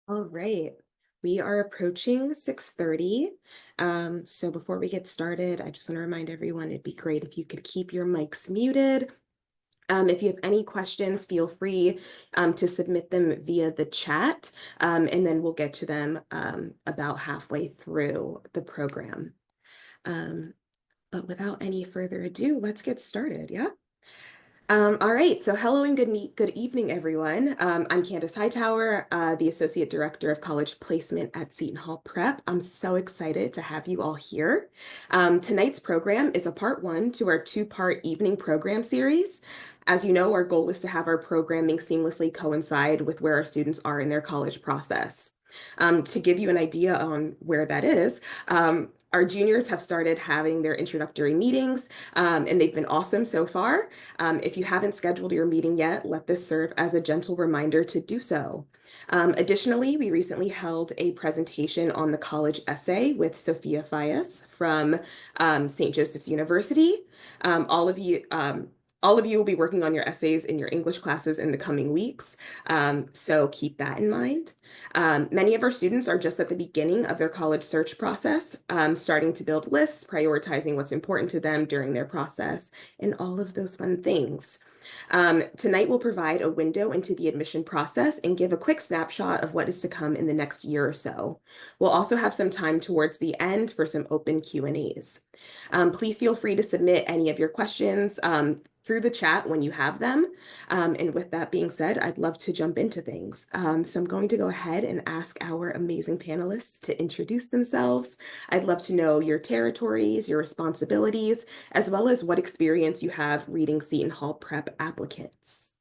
All right. We are approaching 6:30. So before we get started, I just want to remind everyone it'd be great if you could keep your mics muted. If you have any questions, feel free to submit them via the chat, and then we'll get to them about halfway through the program. But without any further ado, let's get started. Yeah? All right, so hello and good evening, everyone. I'm Candace Hightower, the Associate Director of College Placement at Seton Hall Prep. I'm so excited to have you all here. Tonight's program is a part one to our two-part evening program series. As you know, our goal is to have our programming seamlessly coincide with where our students are in their college process. To give you an idea on where that is, our juniors have started having their introductory meetings, and they've been awesome so far. If you haven't scheduled your meeting yet, let this serve as a gentle reminder to do so. Additionally, we recently held a presentation on the college essay with Sophia Fias from St. Joseph's University. Um, all of you, um, all of you will be working on your essays in your English classes in the coming weeks, so keep that in mind. Many of our students are just at the beginning of their college search process, starting to build lists, prioritizing what's important to them during their process, and all of those fun things. Tonight, we'll provide a window into the admission process and give a quick snapshot of what is to come in the next year or so. We'll also have some time towards the end for some open Q&As. Please feel free to submit any of your questions through the chat when you have them. And with that being said, I'd love to jump into things. So I'm going to go ahead and ask our amazing panelists to introduce themselves. I'd love to know your territories, your responsibilities, as well as what experience you have reading Seton Hall Prep applicants.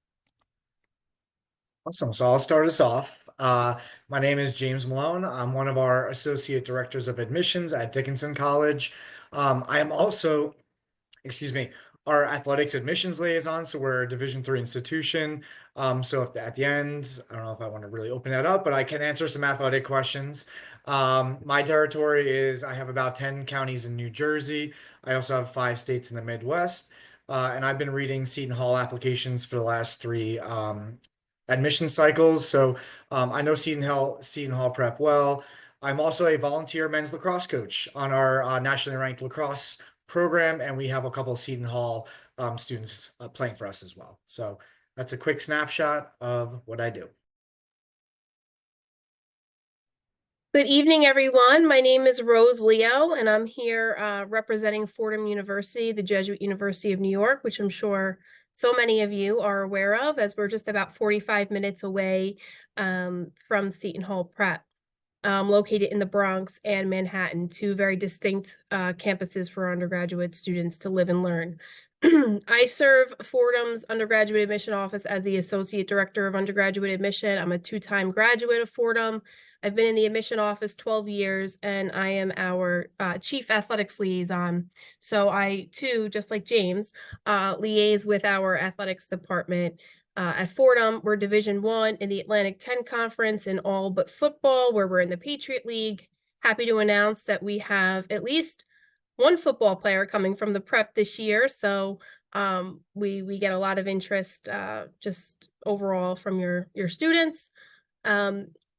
Awesome. So I'll start us off. My name is James Malone. I'm one of our Associate Directors of Admissions at Dickinson College. I am also, excuse me, our athletics admissions liaison. So we're a Division III institution. So if at the end, I don't know if I want to really open that up, but I can answer some athletic questions. My territory is I have about 10 counties in New Jersey. I also have 5 states in the Midwest. And I've been reading Seton Hall applications for the last 3 admission cycles. So I know Seton Hall Prep well. I'm also a volunteer men's lacrosse coach on our nationally ranked lacrosse program, and we have a couple of Seton Hall students playing for us as well. So that's a quick snapshot of what I do. Good evening, everyone. My name is Rose Leo, and I'm here representing Fordham University, the Jesuit University of New York, which I'm sure so many of you are aware of, as we're just about 45 minutes away from Seton Hall Prep, located in the Bronx and Manhattan, 2 very distinct campuses for undergraduate students to live and learn. I serve Fordham's undergraduate admission office as the Associate Director of Undergraduate Admission. I'm a 2-time graduate of Fordham. I've been in the admission office 12 years, and I am our Chief Athletics Liaison. So I, too, just like James, liaise with our athletics department. At Fordham, we're Division I in the Atlantic 10 Conference in all but football, where we're in the Patriot League. Happy to announce that we have at least one football player coming from the prep this year. So we get a lot of interest just overall from your students.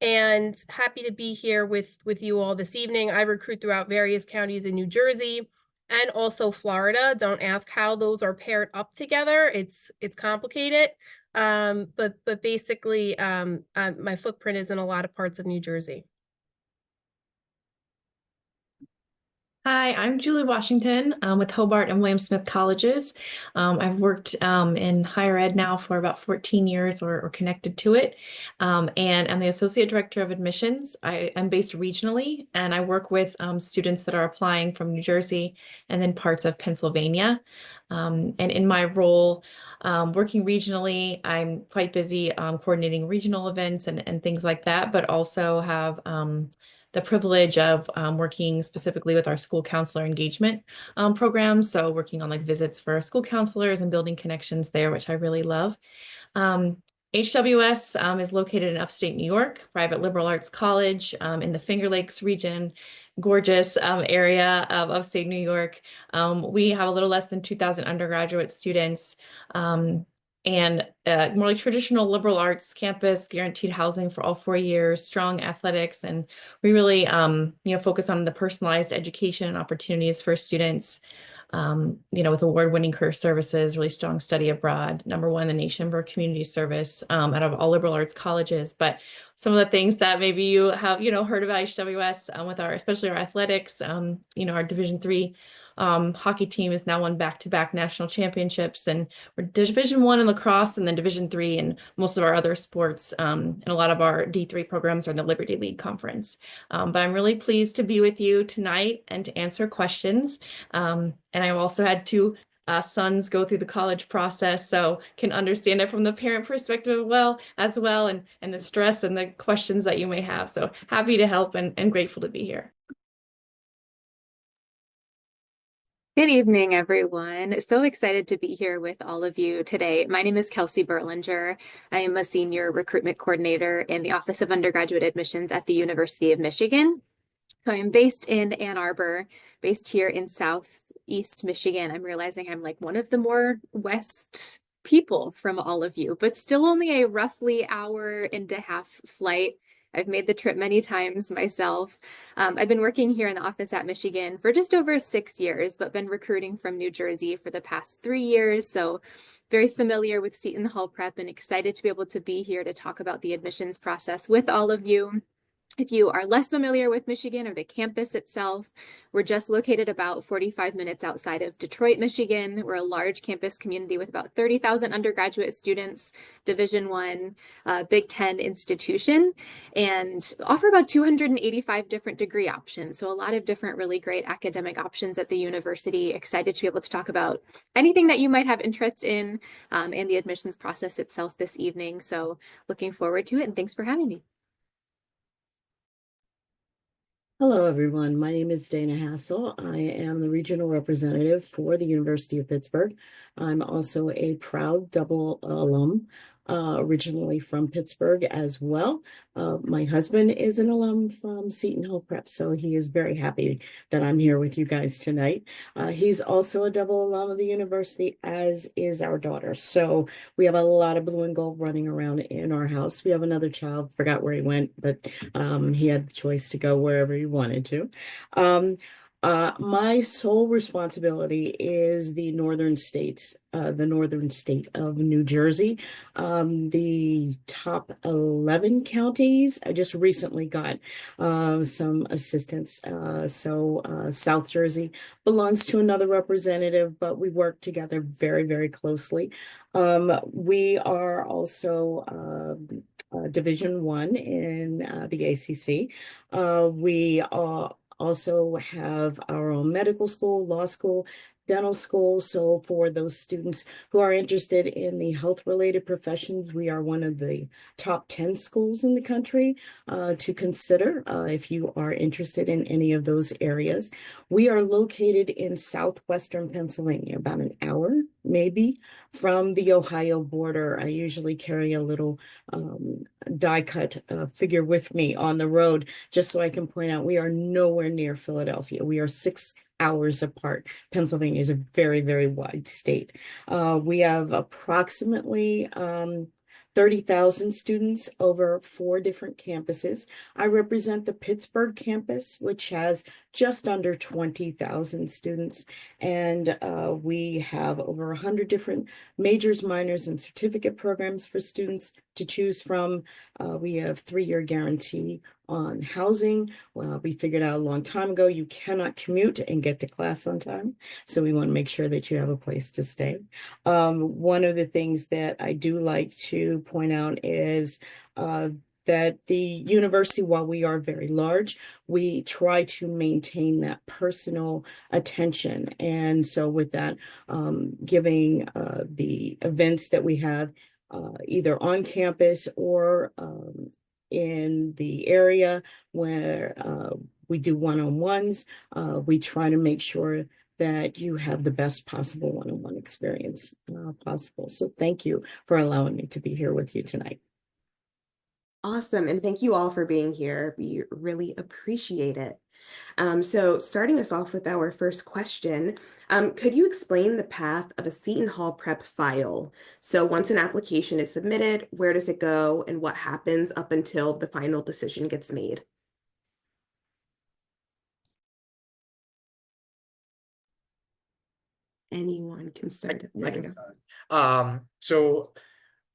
And happy to be here with you all this evening. I recruit throughout various counties in New Jersey and also Florida. Don't ask how those are paired up together. It's complicated. But basically, my footprint is in a lot of parts of New Jersey. Hi, I'm Julie Washington with Hobart and William Smith Colleges. I've worked in higher ed now for about 14 years or connected to it. And I'm the Associate Director of Admissions. I'm based regionally, and I work with students that are applying from New Jersey and then parts of Pennsylvania. And in my role, working regionally, I'm quite busy coordinating regional events and things like that, but also have the privilege of working specifically with our school counselor engagement program. So working on like visits for school counselors and building connections there, which I really love. HWS is located in upstate New York, private liberal arts college in the Finger Lakes region, gorgeous area of upstate New York. We have a little less than 2,000 undergraduate students. and more like traditional liberal arts campus, guaranteed housing for all 4 years, strong athletics, and we really focus on the personalized education and opportunities for students. With award-winning career services, really strong study abroad, #1 in the nation for community service out of all liberal arts colleges. But some of the things that maybe you have, heard about HWS with especially our athletics, our Division III hockey team has now won back-to-back national championships, and we're Division I in lacrosse and then Division III in most of our other sports. And a lot of our D3 programs are in the Liberty League Conference. But I'm really pleased to be with you tonight and to answer questions. And I've also had two sons go through the college process, so can understand it from the parent perspective as well, and the stress and the questions that you may have. So happy to help and grateful to be here. Good evening, everyone. So excited to be here with all of you today. My name is Kelsey Berlinger. I am a senior recruitment coordinator in the Office of Undergraduate Admissions at the University of Michigan. So I'm based in Ann Arbor, based here in Southeast Michigan. I'm realizing I'm like one of the more West people from all of you, but still only a roughly hour-and-a-half flight. I've made the trip many times myself. I've been working here in the office at Michigan for just over 6 years, but been recruiting from New Jersey for the past 3 years. So very familiar with Seton Hall Prep and excited to be able to be here to talk about the admissions process with all of you. If you are less familiar with Michigan or the campus itself, we're just located about 45 minutes outside of Detroit, Michigan. We're a large campus community with about 30,000 undergraduate students, Division I, Big Ten institution, and offer about 285 different degree options. So a lot of different really great academic options at the university. Excited to be able to talk about anything that you might have interest in and the admissions process itself this evening. So looking forward to it, and thanks for having me. Hello, everyone. My name is Dana Hassel. I am the regional representative for the University of Pittsburgh. I'm also a proud double alum, originally from Pittsburgh as well. My husband is an alum from Seton Hall Prep, so he is very happy that I'm here with you guys tonight. He's also a double alum of the university, as is our daughter. So we have a lot of blue and gold running around in our house. We have another child, forgot where he went, but he had the choice to go wherever he wanted to. My sole responsibility is the northern state of New Jersey. The top 11 counties, I just recently got some assistance. South Jersey belongs to another representative, but we work together very, very closely. We are also Division I in the ACC. We also have our own medical school, law school, dental school. So for those students who are interested in the health-related professions, we are one of the top 10 schools in the country to consider if you are interested in any of those areas. We are located in southwestern Pennsylvania, about an hour, maybe, from the Ohio border. I usually carry a little die-cut figure with me on the road, just so I can point out we are nowhere near Philadelphia. We are 6 hours apart. Pennsylvania is a very, very wide state. We have approximately 30,000 students over 4 different campuses. I represent the Pittsburgh campus, which has just under 20,000 students. And we have over 100 different majors, minors, and certificate programs for students to choose from. We have 3-year guarantee on housing. Well, we figured out a long time ago, you cannot commute and get to class on time. So we want to make sure that you have a place to stay. One of the things that I do like to point out is that the university, while we are very large, we try to maintain that personal attention. And so with that, giving the events that we have either on campus or in the area where we do one-on-ones, we try to make sure that you have the best possible one-on-one experience possible. So thank you for allowing me to be here with you tonight. Awesome. And thank you all for being here. We really appreciate it. So starting us off with our first question, could you explain the path of a Seton Hall prep file? So once an application is submitted, where does it go and what happens up until the final decision gets made? Anyone can start. I can start. So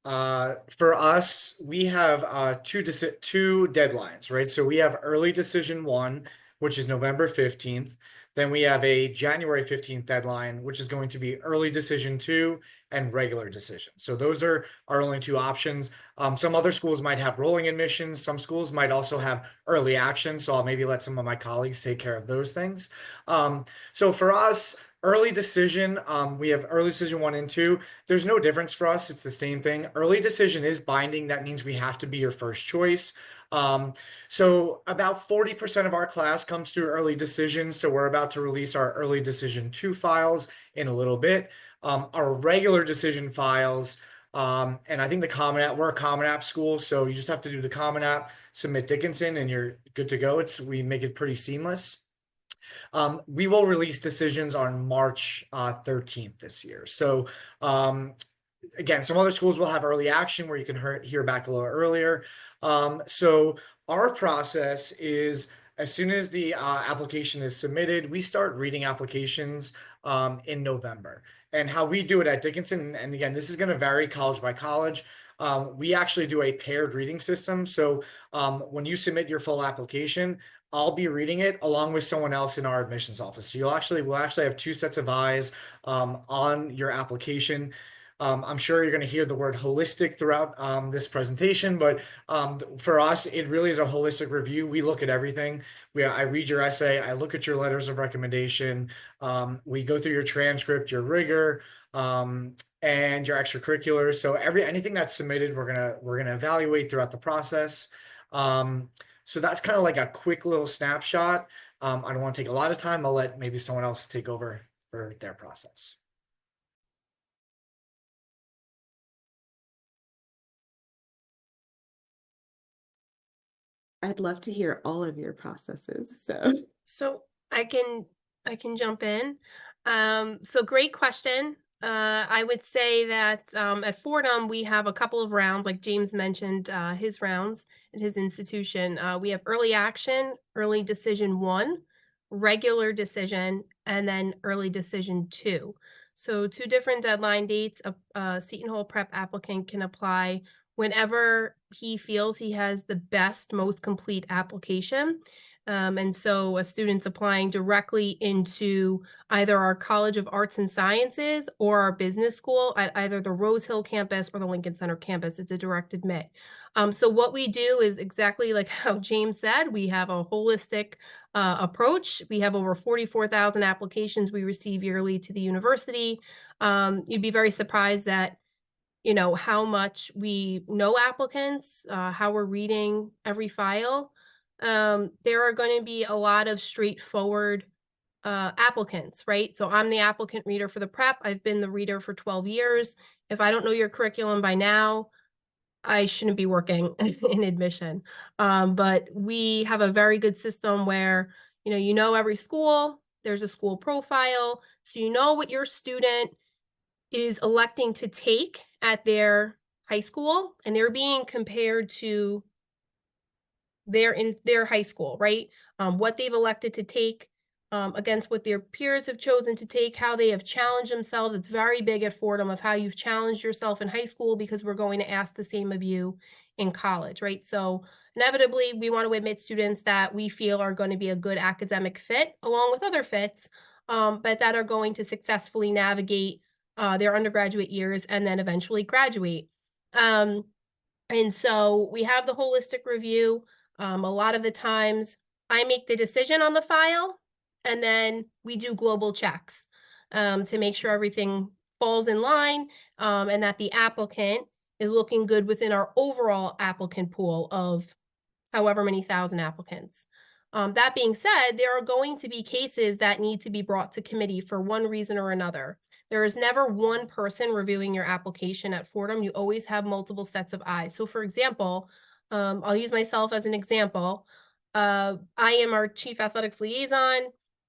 for us, we have two deadlines, right? So we have early decision one, which is November 15th. Then we have a January 15th deadline, which is going to be early decision two and regular decision. So those are our only two options. Some other schools might have rolling admissions. Some schools might also have early action. So I'll maybe let some of my colleagues take care of those things. So for us, early decision, we have early decision one and two. There's no difference for us. It's the same thing. Early decision is binding. That means we have to be your first choice. So about 40% of our class comes through early decision. So we're about to release our early decision two files in a little bit. Our regular decision files, and I think we're a Common App school. So you just have to do the Common App, submit Dickinson, and you're good to go. We make it pretty seamless. We will release decisions on March 13th this year. So again, some other schools will have early action where you can hear back a little earlier. So our process is as soon as the application is submitted, we start reading applications in November. And how we do it at Dickinson, and again, this is going to vary college by college. We actually do a paired reading system. So when you submit your full application, I'll be reading it along with someone else in our admissions office. So we'll actually have two sets of eyes on your application. I'm sure you're going to hear the word holistic throughout this presentation, but for us, it really is a holistic review. We look at everything. I read your essay. I look at your letters of recommendation. We go through your transcript, your rigor, and your extracurriculars. So anything that's submitted, we're gonna evaluate throughout the process. So that's kind of like a quick little snapshot. I don't want to take a lot of time. I'll let maybe someone else take over for their process. I'd love to hear all of your processes. So I can jump in. So great question. I would say that at Fordham we have a couple of rounds, like James mentioned, his rounds at his institution. We have early action, early decision one, regular decision, and then early decision two. So two different deadline dates. A Seton Hall prep applicant can apply whenever he feels he has the best, most complete application. And so a student's applying directly into either our College of Arts and Sciences or our business school at either the Rose Hill campus or the Lincoln Center campus. It's a direct admit. So what we do is exactly like how James said, we have a holistic approach. We have over 44,000 applications we receive yearly to the university. You'd be very surprised that how much we know applicants, how we're reading every file. There are going to be a lot of straightforward applicants, right? So I'm the applicant reader for the prep. I've been the reader for 12 years. If I don't know your curriculum by now, I shouldn't be working in admission. But we have a very good system where, you know every school, there's a school profile. So you know what your student is electing to take at their high school, and they're being compared to their high school, right? What they've elected to take against what their peers have chosen to take, how they have challenged themselves. It's very big at Fordham of how you've challenged yourself in high school, because we're going to ask the same of you in college, right? So inevitably, we want to admit students that we feel are going to be a good academic fit along with other fits, but that are going to successfully navigate their undergraduate years and then eventually graduate. And so we have the holistic review. A lot of the times I make the decision on the file, and then we do global checks to make sure everything falls in line, and that the applicant is looking good within our overall applicant pool of however many thousand applicants. That being said, there are going to be cases that need to be brought to committee for one reason or another. There is never one person reviewing your application at Fordham. You always have multiple sets of eyes. So for example, I'll use myself as an example. I am our chief athletics liaison.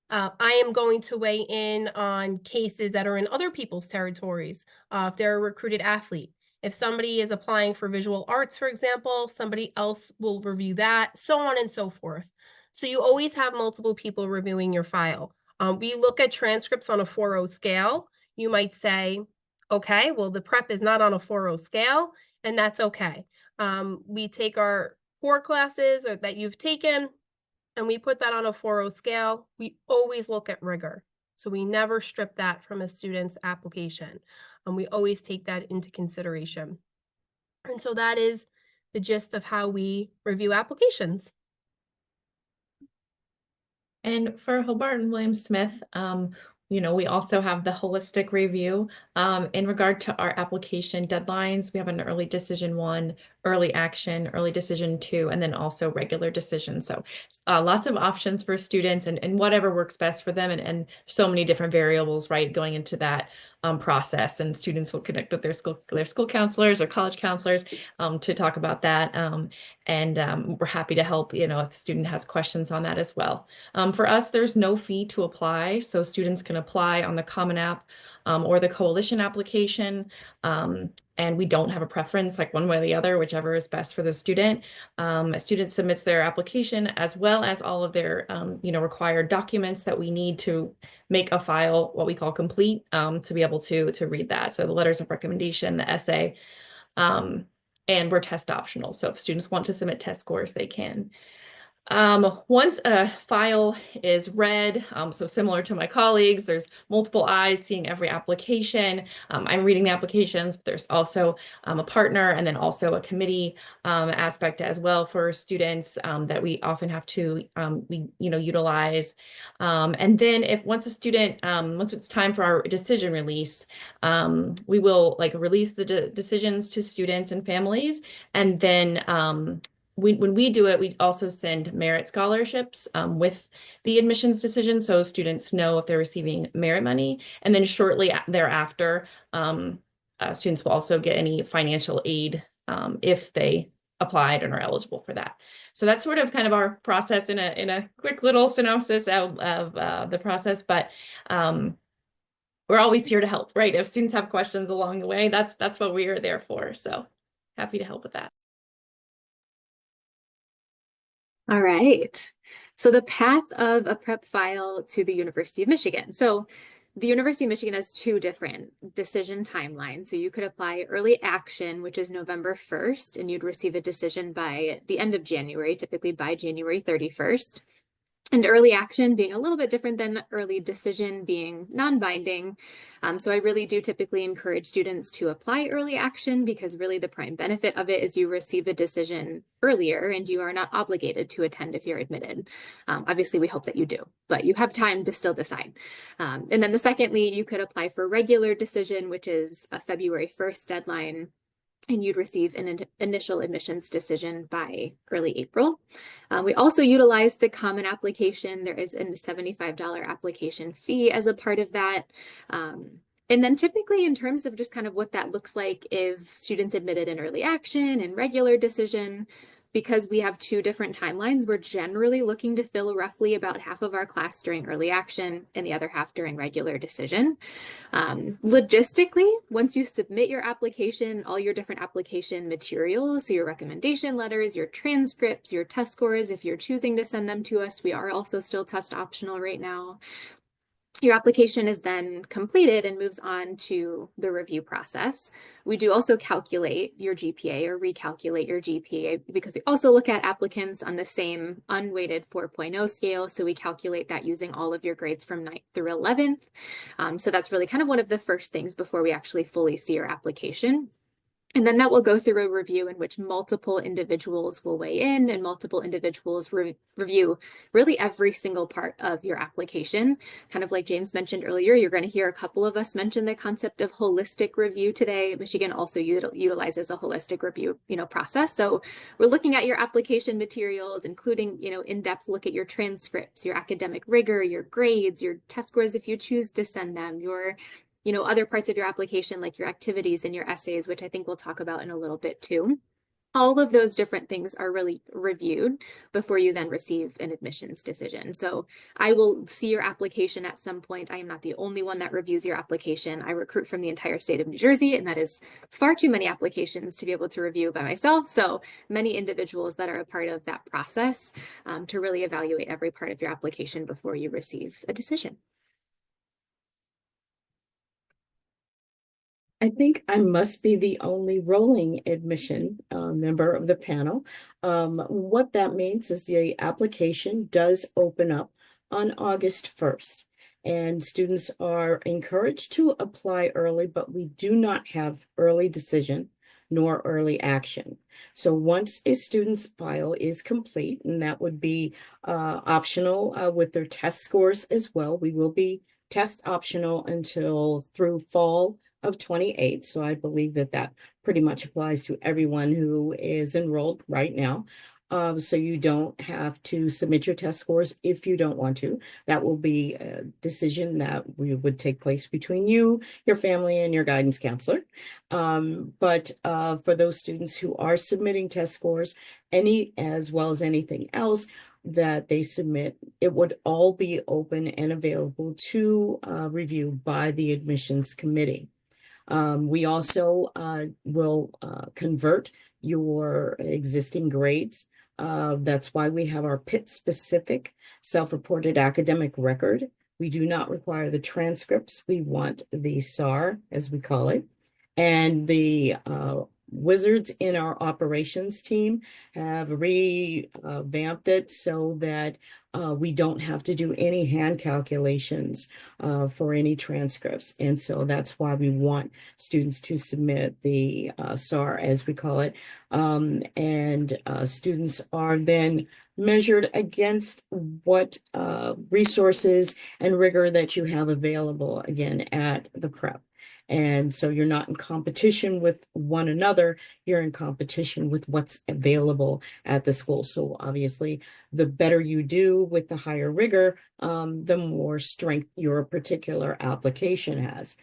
I am going to weigh in on cases that are in other people's territories. If they're a recruited athlete, if somebody is applying for visual arts, for example, somebody else will review that, so on and so forth. So you always have multiple people reviewing your file. We look at transcripts on a 4.0 scale. You might say, okay, well, the prep is not on a 4.0 scale, and that's okay. We take our core classes or that you've taken, and we put that on a 4.0 scale. We always look at rigor. So we never strip that from a student's application. And we always take that into consideration. And so that is the gist of how we review applications. And for Hobart and William Smith, we also have the holistic review. In regard to our application deadlines, we have an early decision 1, early action, early decision 2, and then also regular decision. So lots of options for students and whatever works best for them, and so many different variables, right, going into that process. And students will connect with their school counselors or college counselors to talk about that. We're happy to help, if a student has questions on that as well. For us, there's no fee to apply, so students can apply on the Common App or the Coalition application. And we don't have a preference, like one way or the other, whichever is best for the student. A student submits their application as well as all of their, required documents that we need to make a file, what we call complete, to be able to read that. So the letters of recommendation, the essay, and we're test optional. So if students want to submit test scores, they can. Once a file is read, so similar to my colleagues, there's multiple eyes seeing every application. I'm reading the applications, but there's also a partner and then also a committee aspect as well for students that we often have to utilize. And then once it's time for our decision release, we will release the decisions to students and families, and then when we do it, we also send merit scholarships with the admissions decision, so students know if they're receiving merit money. And then shortly thereafter, students will also get any financial aid if they applied and are eligible for that. So that's sort of kind of our process in a quick little synopsis of the process. But we're always here to help, right? If students have questions along the way, that's what we are there for. So happy to help with that. All right. So the path of a prep file to the University of Michigan. So the University of Michigan has 2 different decision timelines. So you could apply early action, which is November 1st, and you'd receive a decision by the end of January, typically by January 31st. And early action being a little bit different than early decision being non-binding. So I really do typically encourage students to apply early action, because really the prime benefit of it is you receive a decision earlier and you are not obligated to attend if you're admitted. Obviously, we hope that you do, but you have time to still decide. And then secondly, you could apply for regular decision, which is a February 1st deadline, and you'd receive an initial admissions decision by early April. We also utilize the common application. There is a $75 application fee as a part of that. And then typically in terms of just kind of what that looks like if students admitted in early action and regular decision, because we have 2 different timelines, we're generally looking to fill roughly about half of our class during early action and the other half during regular decision. Logistically, once you submit your application, all your different application materials, so your recommendation letters, your transcripts, your test scores, if you're choosing to send them to us, we are also still test optional right now. Your application is then completed and moves on to the review process. We do also calculate your GPA or recalculate your GPA, because we also look at applicants on the same unweighted 4.0 scale. So we calculate that using all of your grades from 9th through 11th. So that's really kind of one of the first things before we actually fully see your application. And then that will go through a review in which multiple individuals will weigh in and multiple individuals review really every single part of your application. Kind of like James mentioned earlier, you're going to hear a couple of us mention the concept of holistic review today. Michigan also utilizes a holistic review, process. So we're looking at your application materials, including, in-depth look at your transcripts, your academic rigor, your grades, your test scores if you choose to send them, your other parts of your application, like your activities and your essays, which I think we'll talk about in a little bit too. all of those different things are really reviewed before you then receive an admissions decision. So I will see your application at some point. I am not the only one that reviews your application. I recruit from the entire state of New Jersey, and that is far too many applications to be able to review by myself. So many individuals that are a part of that process to really evaluate every part of your application before you receive a decision. I think I must be the only rolling admission member of the panel. What that means is the application does open up on August 1st, and students are encouraged to apply early, but we do not have early decision nor early action. So once a student's file is complete, and that would be optional with their test scores as well, we will be test optional until through fall of 28. So I believe that that pretty much applies to everyone who is enrolled right now. So you don't have to submit your test scores if you don't want to. That will be a decision that would take place between you, your family, and your guidance counselor. But for those students who are submitting test scores, as well as anything else that they submit, it would all be open and available to review by the admissions committee. We also will convert your existing grades. That's why we have our PIT-specific self-reported academic record. We do not require the transcripts. We want the SAR, as we call it. And the wizards in our operations team have revamped it so that we don't have to do any hand calculations for any transcripts. And so that's why we want students to submit the SAR, as we call it. And students are then measured against what resources and rigor that you have available, again, at the prep. And so you're not in competition with one another, you're in competition with what's available at the school. So obviously, the better you do with the higher rigor, the more strength your particular application has.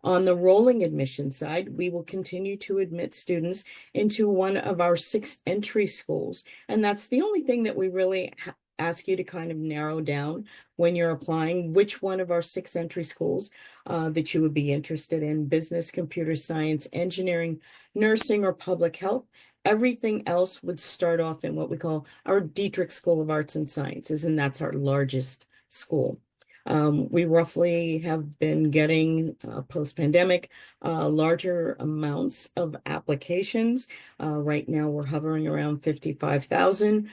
On the rolling admission side, we will continue to admit students into one of our 6 entry schools. And that's the only thing that we really ask you to kind of narrow down when you're applying which one of our 6 entry schools that you would be interested in: business, computer science, engineering, nursing, or public health. Everything else would start off in what we call our Dietrich School of Arts and Sciences, and that's our largest school. We roughly have been getting post-pandemic larger amounts of applications. Right now, we're hovering around 55,000.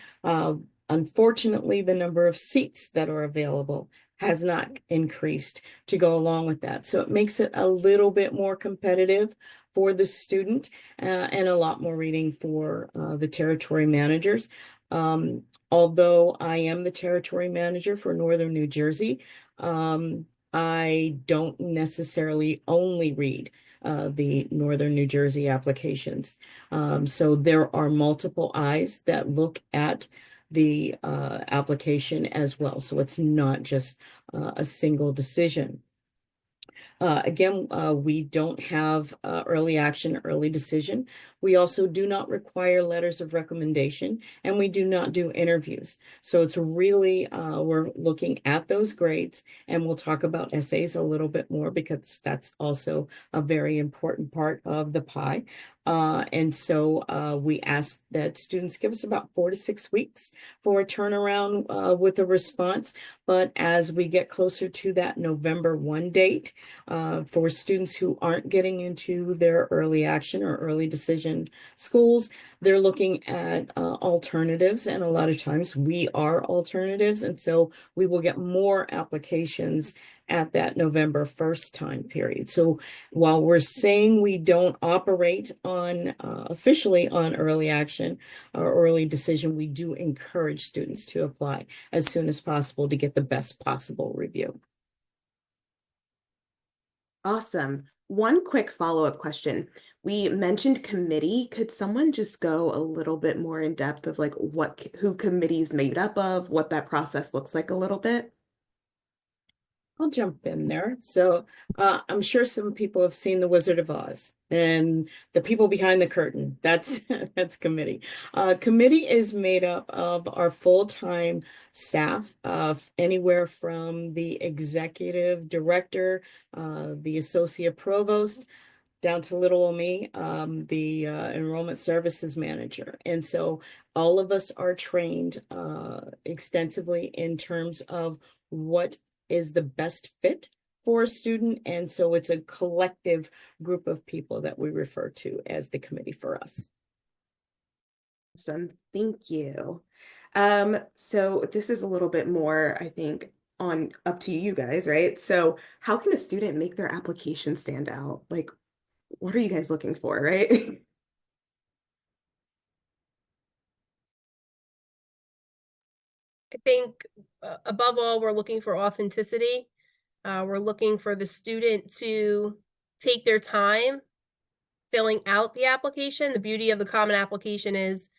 Unfortunately, the number of seats that are available has not increased to go along with that. So it makes it a little bit more competitive for the student and a lot more reading for the territory managers. Although I am the territory manager for Northern New Jersey, I don't necessarily only read the Northern New Jersey applications. So there are multiple eyes that look at the application as well. So it's not just a single decision. Again, we don't have early action, early decision. We also do not require letters of recommendation, and we do not do interviews. So it's really, we're looking at those grades, and we'll talk about essays a little bit more because that's also a very important part of the pie. And so we ask that students give us about 4 to 6 weeks for a turnaround with a response. But as we get closer to that November 1 date, for students who aren't getting into their early action or early decision schools, they're looking at alternatives. And a lot of times we are alternatives. And so we will get more applications at that November 1st time period. So while we're saying we don't operate on officially on early action or early decision, we do encourage students to apply as soon as possible to get the best possible review. Awesome. One quick follow-up question. We mentioned committee. Could someone just go a little bit more in depth of like who committee is made up of, what that process looks like a little bit? I'll jump in there. So I'm sure some people have seen The Wizard of Oz and the people behind the curtain. That's that's committee. Committee is made up of our full-time staff, anywhere from the executive director, the associate provost, down to little old me, the enrollment services manager. And so all of us are trained extensively in terms of what is the best fit for a student. And so it's a collective group of people that we refer to as the committee for us. Awesome, thank you. So this is a little bit more, I think, on up to you guys, right? So how can a student make their application stand out? Like, what are you guys looking for, right? I think above all, we're looking for authenticity. We're looking for the student to take their time filling out the application. The beauty of the Common Application is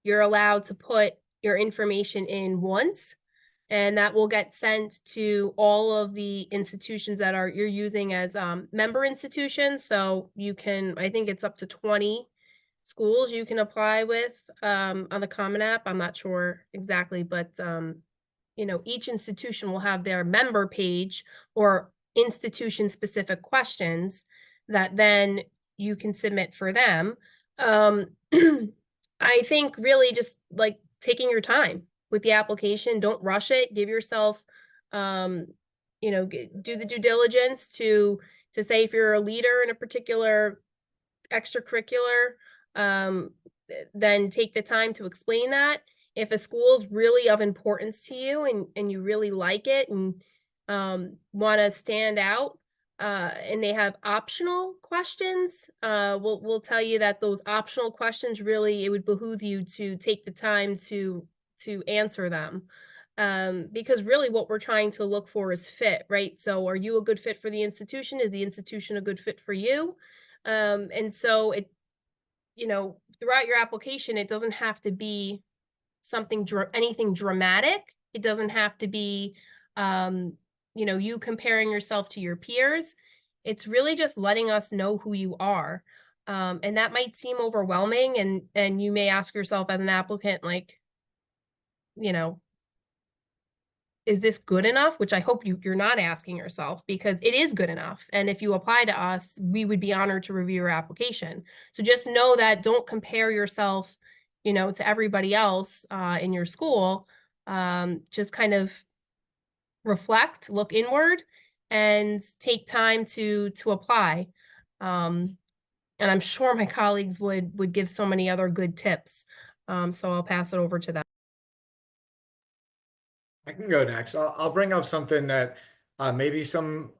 you're allowed to put your information in once, and that will get sent to all of the institutions that you're using as member institutions. So you can, I think it's up to 20 schools you can apply with on the Common App. I'm not sure exactly, but you know, each institution will have their member page or institution specific questions that then you can submit for them. I think really just like taking your time with the application. Don't rush it. Give yourself, you know, do the due diligence to say if you're a leader in a particular extracurricular, then take the time to explain that. If a school is really of importance to you and you really like it and want to stand out, and they have optional questions, we'll tell you that those optional questions really, it would behoove you to take the time to answer them. Because really what we're trying to look for is fit, right? So are you a good fit for the institution? Is the institution a good fit for you? And so it, you know, throughout your application, it doesn't have to be something anything dramatic. It doesn't have to be you know, you comparing yourself to your peers. It's really just letting us know who you are. And that might seem overwhelming, and you may ask yourself as an applicant, like, you know, is this good enough? Which I hope you're not asking yourself, because it is good enough. And if you apply to us, we would be honored to review your application. So just know that, don't compare yourself, you know, to everybody else in your school. Just kind of reflect, look inward, and take time to apply. And I'm sure my colleagues would give so many other good tips. So I'll pass it over to them. I can go next. I'll bring up something that maybe some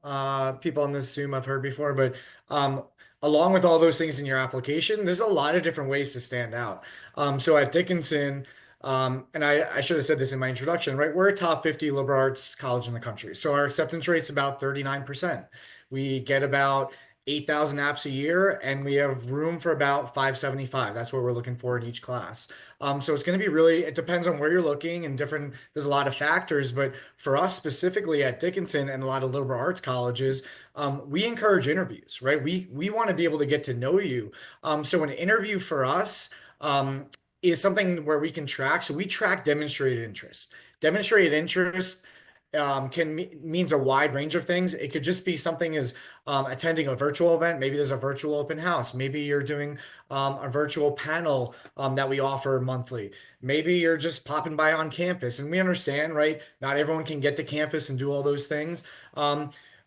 people on this Zoom have heard before, but along with all those things in your application, there's a lot of different ways to stand out. So at Dickinson, and I should have said this in my introduction, right? We're a top 50 liberal arts college in the country. So our acceptance rate's about 39%. We get about 8,000 apps a year, and we have room for about 575. That's what we're looking for in each class. So it's going to be really, it depends on where you're looking and different, there's a lot of factors, but for us specifically at Dickinson and a lot of liberal arts colleges, we encourage interviews, right? We want to be able to get to know you. So an interview for us is something where we can track. So we track demonstrated interest. Demonstrated interest means a wide range of things. It could just be something as attending a virtual event. Maybe there's a virtual open house. Maybe you're doing a virtual panel that we offer monthly. Maybe you're just popping by on campus. And we understand, right? Not everyone can get to campus and do all those things.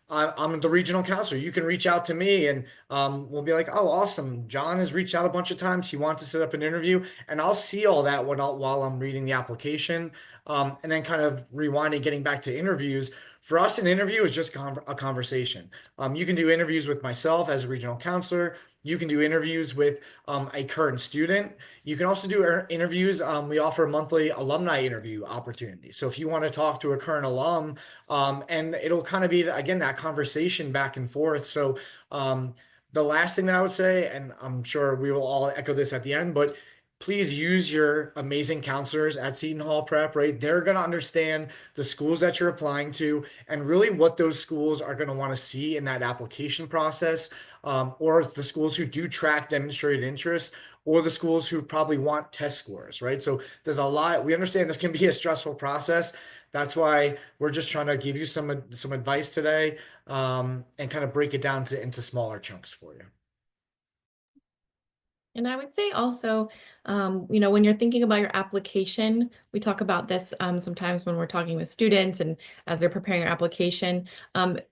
I'm the regional counselor. You can reach out to me and we'll be like, oh, awesome. John has reached out a bunch of times. He wants to set up an interview. And I'll see all that while I'm reading the application. And then kind of rewinding, getting back to interviews. For us, an interview is just a conversation. You can do interviews with myself as a regional counselor. You can do interviews with a current student. You can also do interviews. We offer monthly alumni interview opportunities. So if you want to talk to a current alum, and it'll kind of be, again, that conversation back and forth. So the last thing that I would say, and I'm sure we will all echo this at the end, but please use your amazing counselors at Seton Hall Prep, right? They're going to understand the schools that you're applying to and really what those schools are going to want to see in that application process, or the schools who do track demonstrated interest, or the schools who probably want test scores, right? So there's a lot. We understand this can be a stressful process. That's why we're just trying to give you some advice today, and kind of break it down into smaller chunks for you. And I would say also, when you're thinking about your application, we talk about this sometimes when we're talking with students and as they're preparing your application,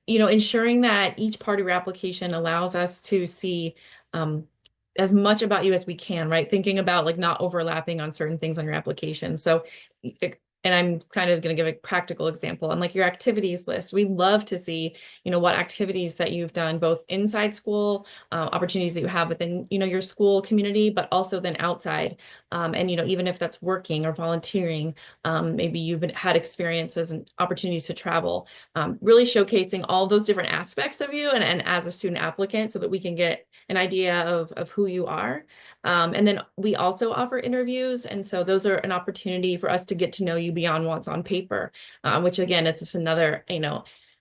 ensuring that each part of your application allows us to see as much about you as we can, right? Thinking about like not overlapping on certain things on your application. So and I'm kind of going to give a practical example on like your activities list. We love to see, what activities that you've done both inside school, opportunities that you have within, your school community, but also then outside. And, even if that's working or volunteering, maybe you've had experiences and opportunities to travel, really showcasing all those different aspects of you and as a student applicant so that we can get an idea of who you are. And then we also offer interviews. And so those are an opportunity for us to get to know you beyond what's on paper, which again, it's just another,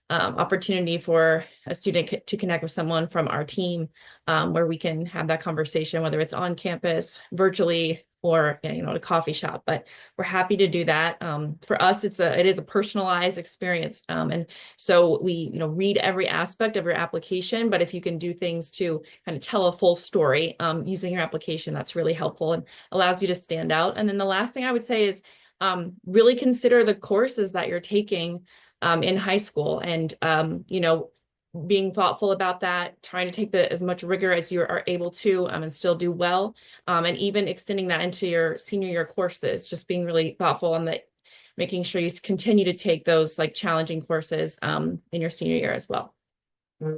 opportunity for a student to connect with someone from our team, where we can have that conversation, whether it's on campus, virtually, or at a coffee shop. But we're happy to do that. For us, it is a personalized experience, and so we read every aspect of your application. But if you can do things to kind of tell a full story using your application, that's really helpful and allows you to stand out. And then the last thing I would say is really consider the courses that you're taking in high school, and being thoughtful about that, trying to take as much rigor as you are able to and still do well, and even extending that into your senior year courses, just being really thoughtful on that, making sure you continue to take those like challenging courses in your senior year as well. I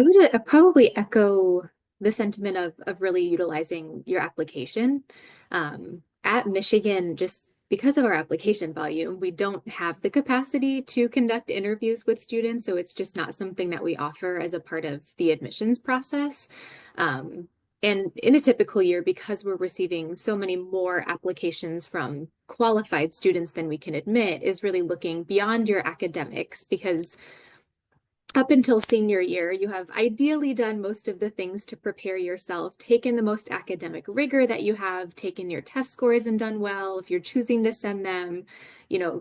would probably echo the sentiment of really utilizing your application. At Michigan, just because of our application volume, we don't have the capacity to conduct interviews with students, so it's just not something that we offer as a part of the admissions process. And in a typical year, because we're receiving so many more applications from qualified students than we can admit, is really looking beyond your academics, because up until senior year, you have ideally done most of the things to prepare yourself, taken the most academic rigor that you have, taken your test scores and done well. If you're choosing to send them,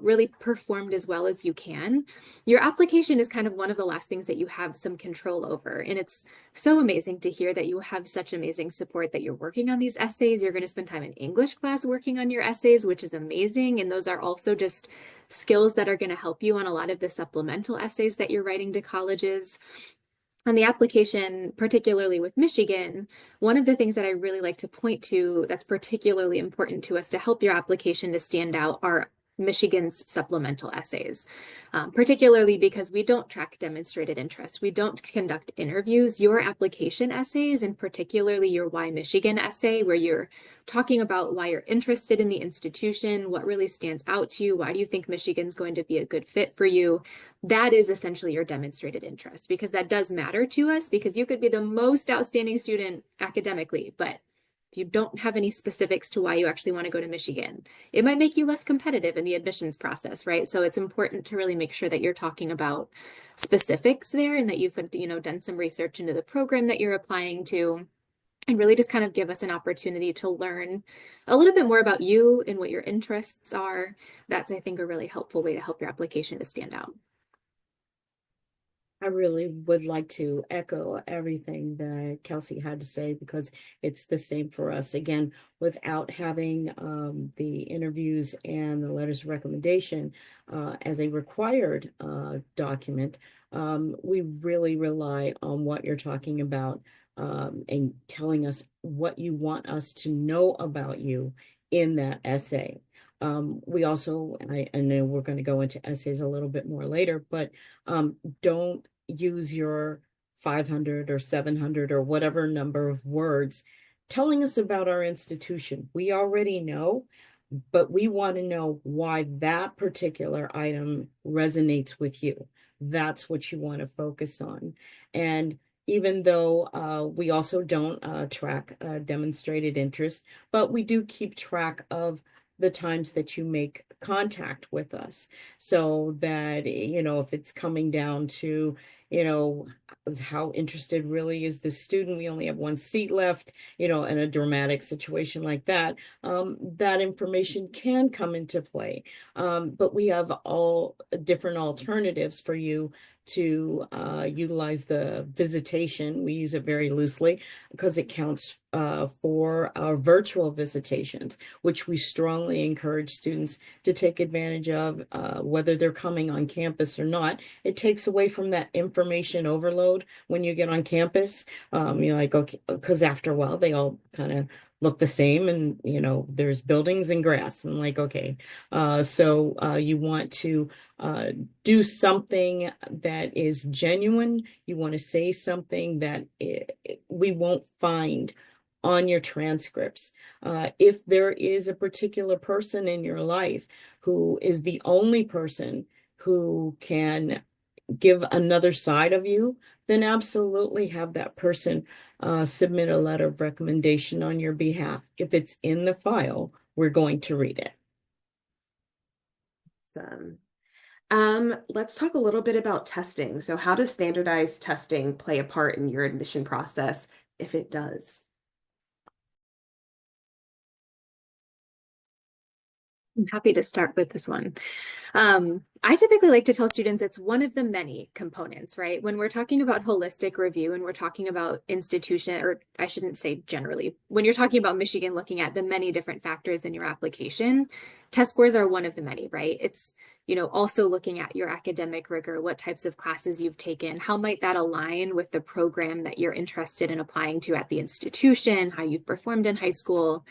really performed as well as you can. Your application is kind of one of the last things that you have some control over. And it's so amazing to hear that you have such amazing support, that you're working on these essays. You're going to spend time in English class working on your essays, which is amazing. And those are also just skills that are going to help you on a lot of the supplemental essays that you're writing to colleges. On the application, particularly with Michigan, one of the things that I really like to point to that's particularly important to us to help your application to stand out are Michigan's supplemental essays, particularly because we don't track demonstrated interest. We don't conduct interviews. Your application essays, and particularly your Why Michigan essay, where you're talking about why you're interested in the institution, what really stands out to you, why do you think Michigan's going to be a good fit for you, that is essentially your demonstrated interest, because that does matter to us, because you could be the most outstanding student academically, but if you don't have any specifics to why you actually want to go to Michigan, it might make you less competitive in the admissions process, right? So it's important to really make sure that you're talking about specifics there, and that you've done some research into the program that you're applying to, and really just kind of give us an opportunity to learn a little bit more about you and what your interests are. That's, I think, a really helpful way to help your application to stand out. I really would like to echo everything that Kelsey had to say, because it's the same for us. Again, without having the interviews and the letters of recommendation as a required document, we really rely on what you're talking about and telling us what you want us to know about you in that essay. We also, I know we're going to go into essays a little bit more later, but don't use your 500 or 700 or whatever number of words telling us about our institution. We already know, but we want to know why that particular item resonates with you. That's what you want to focus on. And even though we also don't track demonstrated interest, but we do keep track of the times that you make contact with us so that, if it's coming down to, how interested really is the student, we only have one seat left, in a dramatic situation like that, that information can come into play. But we have all different alternatives for you to utilize the visitation. We use it very loosely because it counts for our virtual visitations, which we strongly encourage students to take advantage of, whether they're coming on campus or not. It takes away from that information overload when you get on campus. Like, okay, because after a while, they all kind of look the same, and there's buildings and grass, and like, okay, so you want to do something that is genuine. You want to say something that we won't find on your transcripts. If there is a particular person in your life who is the only person who can give another side of you, then absolutely have that person submit a letter of recommendation on your behalf. If it's in the file, we're going to read it. Awesome. Let's talk a little bit about testing. So how does standardized testing play a part in your admission process, if it does? I'm happy to start with this one. I typically like to tell students it's one of the many components, right? When we're talking about holistic review and we're talking about institution, or I shouldn't say generally, when you're talking about Michigan looking at the many different factors in your application, test scores are one of the many, right? It's, also looking at your academic rigor, what types of classes you've taken, how might that align with the program that you're interested in applying to at the institution, how you've performed in high school.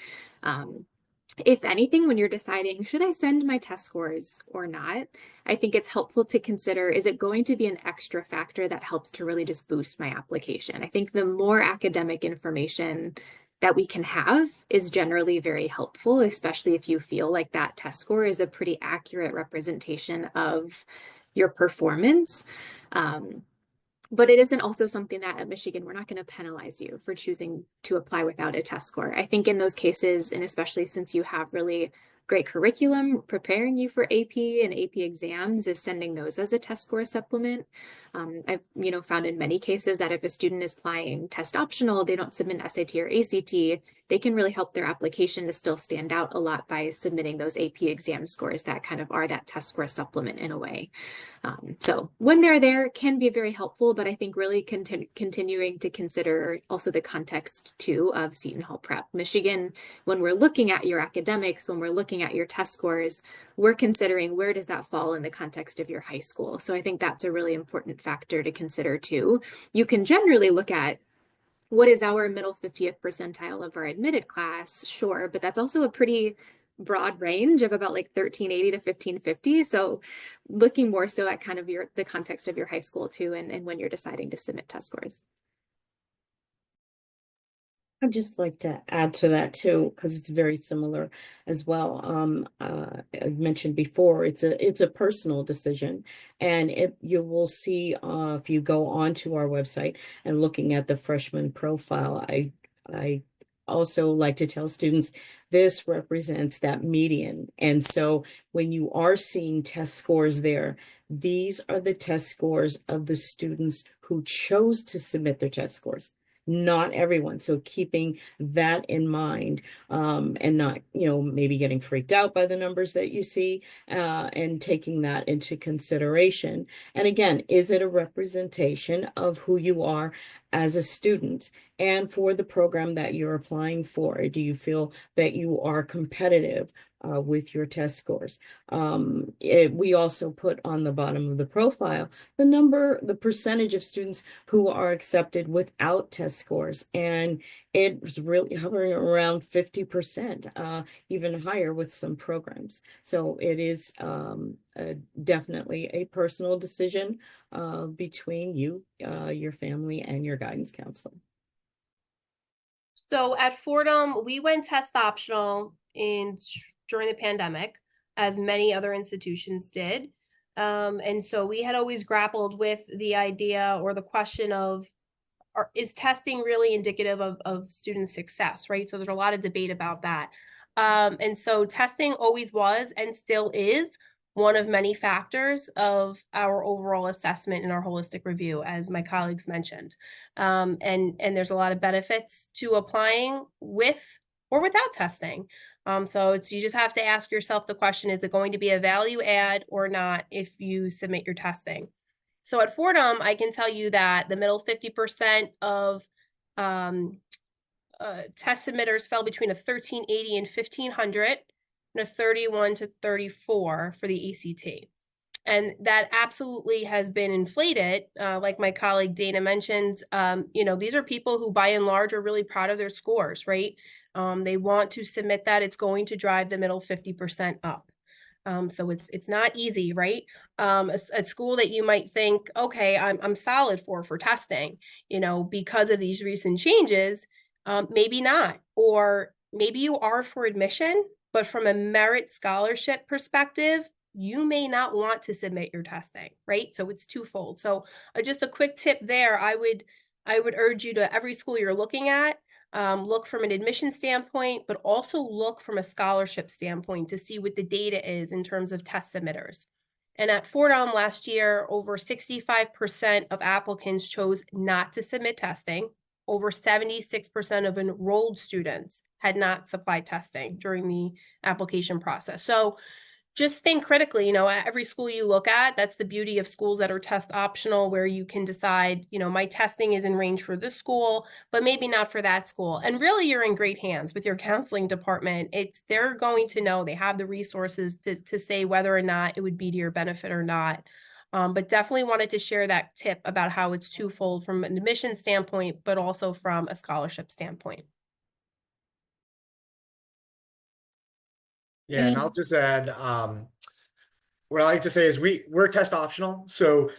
If anything, when you're deciding, should I send my test scores or not, I think it's helpful to consider, is it going to be an extra factor that helps to really just boost my application? I think the more academic information that we can have is generally very helpful, especially if you feel like that test score is a pretty accurate representation of your performance. But it isn't also something that at Michigan, we're not going to penalize you for choosing to apply without a test score. I think in those cases, and especially since you have really great curriculum preparing you for AP and AP exams, is sending those as a test score supplement. I've found in many cases that if a student is applying test optional, they don't submit an SAT or ACT, they can really help their application to still stand out a lot by submitting those AP exam scores that kind of are that test score supplement in a way. So when they're there, it can be very helpful, but I think really continuing to consider also the context too of Seton Hall Prep. Michigan, when we're looking at your academics, when we're looking at your test scores, we're considering where does that fall in the context of your high school. So I think that's a really important factor to consider too. You can generally look at what is our middle 50th percentile of our admitted class, sure, but that's also a pretty broad range of about like 1380 to 1550. So looking more so at kind of the context of your high school too, and when you're deciding to submit test scores. I'd just like to add to that too, because it's very similar as well. I mentioned before, it's a personal decision, and you will see if you go onto our website and looking at the freshman profile, I also like to tell students this represents that median. And so when you are seeing test scores there, these are the test scores of the students who chose to submit their test scores. Not everyone. So keeping that in mind, and not, maybe getting freaked out by the numbers that you see, and taking that into consideration. And again, is it a representation of who you are as a student and for the program that you're applying for? Do you feel that you are competitive with your test scores? We also put on the bottom of the profile the percentage of students who are accepted without test scores, and it's really hovering around 50%, even higher with some programs. So it is definitely a personal decision between you, your family, and your guidance counselor. So at Fordham, we went test optional during the pandemic, as many other institutions did. And so we had always grappled with the idea or the question of, is testing really indicative of student success, right? So there's a lot of debate about that. And so testing always was and still is one of many factors of our overall assessment in our holistic review, as my colleagues mentioned. And there's a lot of benefits to applying with or without testing. So you just have to ask yourself the question, is it going to be a value add or not if you submit your testing? So at Fordham, I can tell you that the middle 50% of test submitters fell between a 1380 and 1500 and a 31 to 34 for the ACT. And that absolutely has been inflated. Like my colleague Dana mentions, these are people who by and large are really proud of their scores, right? They want to submit that. It's going to drive the middle 50% up. So it's not easy, right? A school that you might think, okay, I'm solid for testing, because of these recent changes, maybe not. Or maybe you are for admission, but from a merit scholarship perspective, you may not want to submit your testing, right? So it's twofold. So just a quick tip there, I would urge you to every school you're looking at, look from an admission standpoint, but also look from a scholarship standpoint to see what the data is in terms of test submitters. And at Fordham last year, over 65% of applicants chose not to submit testing. Over 76% of enrolled students had not supplied testing during the application process. So just think critically, at every school you look at, that's the beauty of schools that are test optional, where you can decide, my testing is in range for this school, but maybe not for that school. And really, you're in great hands with your counseling department. They're going to know, they have the resources to say whether or not it would be to your benefit or not. But definitely wanted to share that tip about how it's twofold from an admission standpoint, but also from a scholarship standpoint. Yeah, and I'll just add, what I like to say is we're test optional. So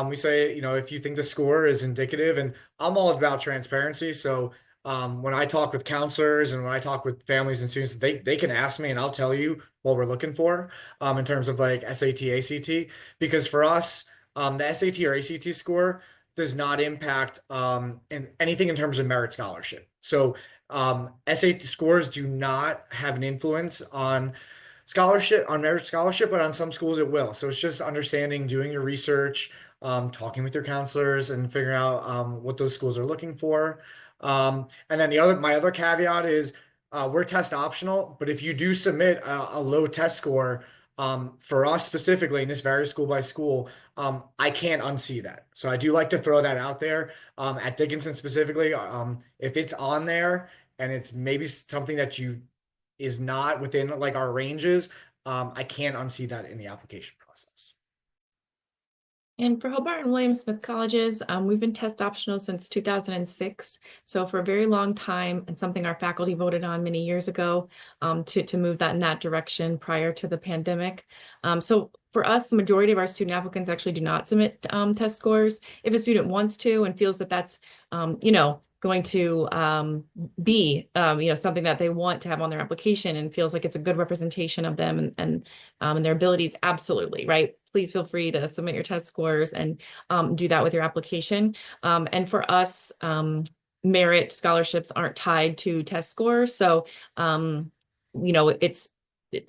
we say, if you think the score is indicative, and I'm all about transparency. So when I talk with counselors and when I talk with families and students, they can ask me and I'll tell you what we're looking for in terms of like SAT, ACT, because for us, the SAT or ACT score does not impact in anything in terms of merit scholarship. So SAT scores do not have an influence on merit scholarship, but on some schools it will. So it's just understanding, doing your research, talking with your counselors and figuring out what those schools are looking for. And then my other caveat is we're test optional, but if you do submit a low test score, for us specifically, and this varies school by school, I can't unsee that. So I do like to throw that out there. At Dickinson specifically, if it's on there and it's maybe something that is not within like our ranges, I can't unsee that in the application process. And for Hobart and William Smith colleges, we've been test optional since 2006. So for a very long time, and something our faculty voted on many years ago to move that in that direction prior to the pandemic. So for us, the majority of our student applicants actually do not submit test scores. If a student wants to and feels that that's, going to be something that they want to have on their application and feels like it's a good representation of them and their abilities, absolutely, right? Please feel free to submit your test scores and do that with your application. And for us, merit scholarships aren't tied to test scores, so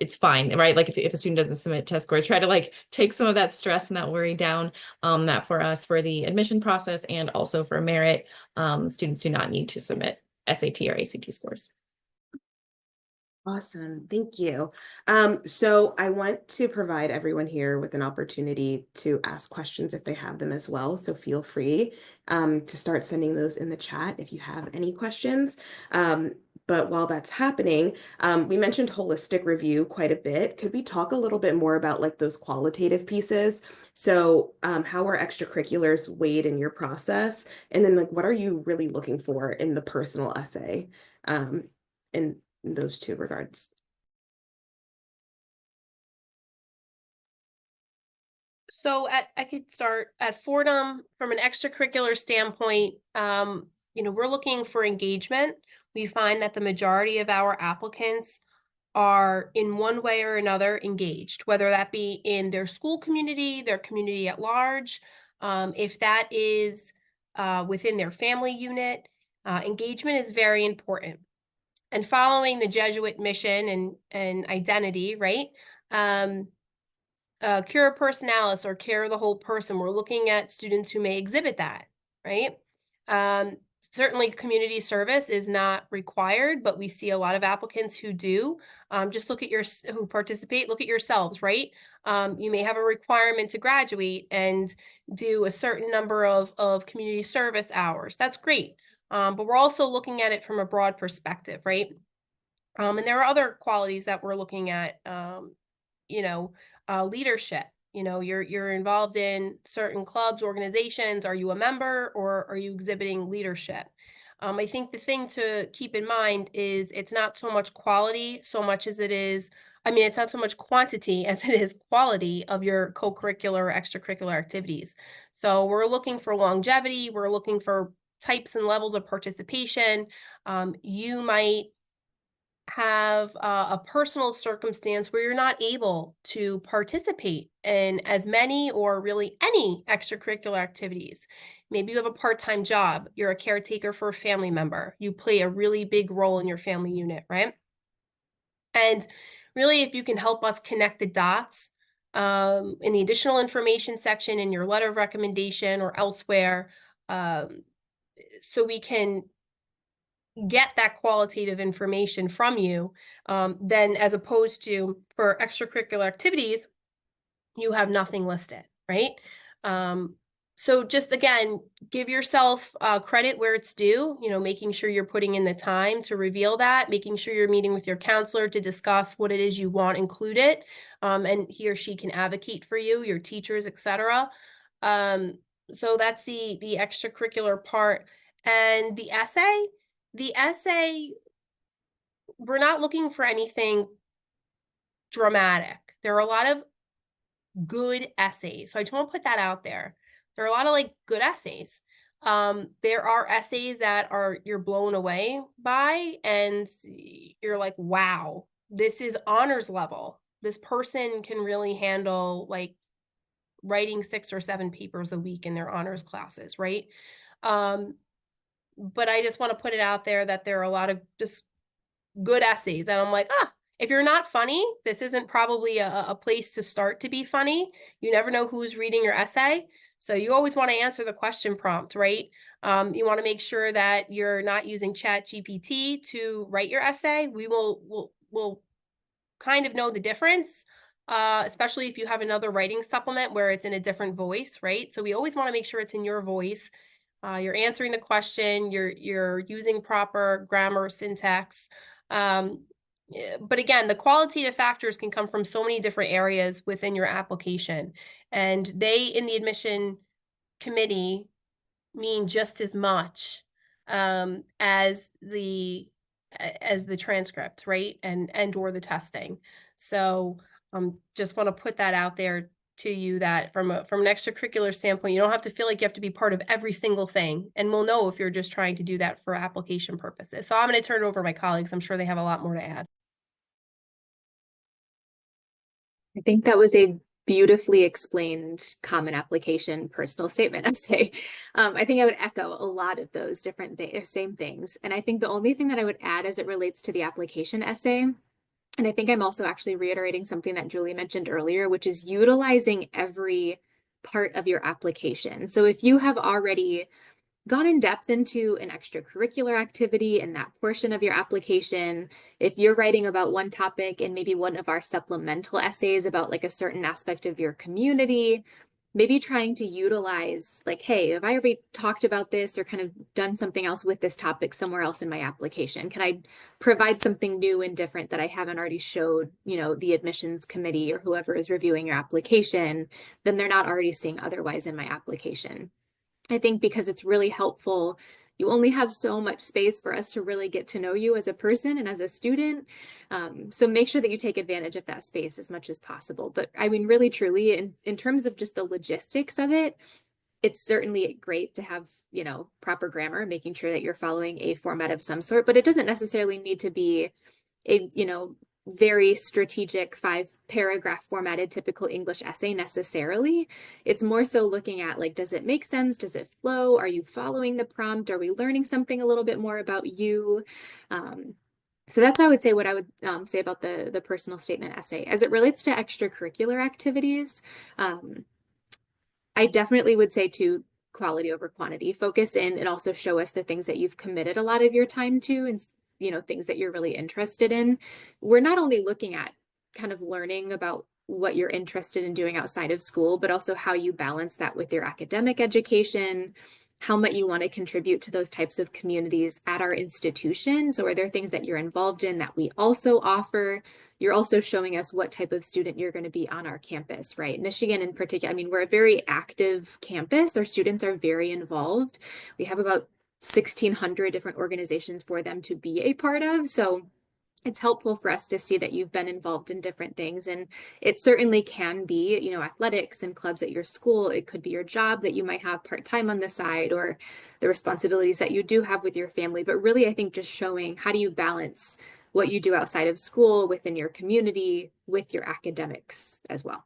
it's fine, right? Like if a student doesn't submit test scores, try to like take some of that stress and that worry down. That for us, for the admission process and also for merit, students do not need to submit SAT or ACT scores. Awesome. Thank you. So I want to provide everyone here with an opportunity to ask questions if they have them as well. So feel free to start sending those in the chat if you have any questions. But while that's happening, we mentioned holistic review quite a bit. Could we talk a little bit more about like those qualitative pieces? So how are extracurriculars weighed in your process? And then like, what are you really looking for in the personal essay? In those two regards. So I could start at Fordham from an extracurricular standpoint. We're looking for engagement. We find that the majority of our applicants are in one way or another engaged, whether that be in their school community, their community at large. If that is within their family unit. Engagement is very important. And following the Jesuit mission and identity, right? Cura personalis, or care of the whole person. We're looking at students who may exhibit that, right? Certainly community service is not required, but we see a lot of applicants who do. Just look at who participate, look at yourselves, right? You may have a requirement to graduate and do a certain number of community service hours. That's great. But we're also looking at it from a broad perspective, right? And there are other qualities that we're looking at, leadership. You're involved in certain clubs, organizations. Are you a member, or are you exhibiting leadership? I think the thing to keep in mind is it's not so much quality so much as it is, it's not so much quantity as it is quality of your co-curricular or extracurricular activities. So we're looking for longevity. We're looking for types and levels of participation. You might have a personal circumstance where you're not able to participate in as many or really any extracurricular activities. Maybe you have a part-time job, you're a caretaker for a family member, you play a really big role in your family unit, right? And really, if you can help us connect the dots in the additional information section in your letter of recommendation or elsewhere, so we can get that qualitative information from you, then as opposed to for extracurricular activities, you have nothing listed, right? So just again, give yourself credit where it's due, making sure you're putting in the time to reveal that, making sure you're meeting with your counselor to discuss what it is you want included, and he or she can advocate for you, your teachers, etc. So that's the extracurricular part. And the essay, we're not looking for anything dramatic. There are a lot of good essays. So I just want to put that out there. There are a lot of good essays. There are essays that you're blown away by and you're like, wow, this is honors level. This person can really handle writing 6 or 7 papers a week in their honors classes, right? But I just want to put it out there that there are a lot of just good essays. And I'm like, if you're not funny, this isn't probably a place to start to be funny. You never know who's reading your essay. So you always want to answer the question prompt, right? You want to make sure that you're not using ChatGPT to write your essay. We'll kind of know the difference, especially if you have another writing supplement where it's in a different voice, right? So we always want to make sure it's in your voice. You're answering the question, you're using proper grammar, syntax. But again, the qualitative factors can come from so many different areas within your application. And they, in the admission committee, mean just as much as the transcript, right? And or the testing. So just want to put that out there to you, that from an extracurricular standpoint, you don't have to feel like you have to be part of every single thing. And we'll know if you're just trying to do that for application purposes. So I'm going to turn it over to my colleagues. I'm sure they have a lot more to add. I think that was a beautifully explained common application personal statement essay. I think I would echo a lot of those different same things. And I think the only thing that I would add as it relates to the application essay, and I think I'm also actually reiterating something that Julie mentioned earlier, which is utilizing every part of your application. So if you have already gone in depth into an extracurricular activity in that portion of your application, if you're writing about one topic and maybe one of our supplemental essays about a certain aspect of your community, maybe trying to utilize hey, have I already talked about this or kind of done something else with this topic somewhere else in my application? Can I provide something new and different that I haven't already showed, the admissions committee or whoever is reviewing your application, then they're not already seeing otherwise in my application. I think because it's really helpful. You only have so much space for us to really get to know you as a person and as a student. So make sure that you take advantage of that space as much as possible. But I mean, really, truly, in terms of just the logistics of it, it's certainly great to have, proper grammar, making sure that you're following a format of some sort, but it doesn't necessarily need to be a, very strategic 5-paragraph formatted typical English essay necessarily. It's more so looking at like, does it make sense? Does it flow? Are you following the prompt? Are we learning something a little bit more about you? So that's what I would say about the personal statement essay. As it relates to extracurricular activities, I definitely would say to quality over quantity, focus in and also show us the things that you've committed a lot of your time to and things that you're really interested in. We're not only looking at kind of learning about what you're interested in doing outside of school, but also how you balance that with your academic education, how much you want to contribute to those types of communities at our institutions, or are there things that you're involved in that we also offer? You're also showing us what type of student you're going to be on our campus, right? Michigan in particular, I mean, we're a very active campus. Our students are very involved. We have about 1,600 different organizations for them to be a part of. So it's helpful for us to see that you've been involved in different things. And it certainly can be, athletics and clubs at your school. It could be your job that you might have part-time on the side, or the responsibilities that you do have with your family. But really, I think just showing how do you balance what you do outside of school, within your community, with your academics as well.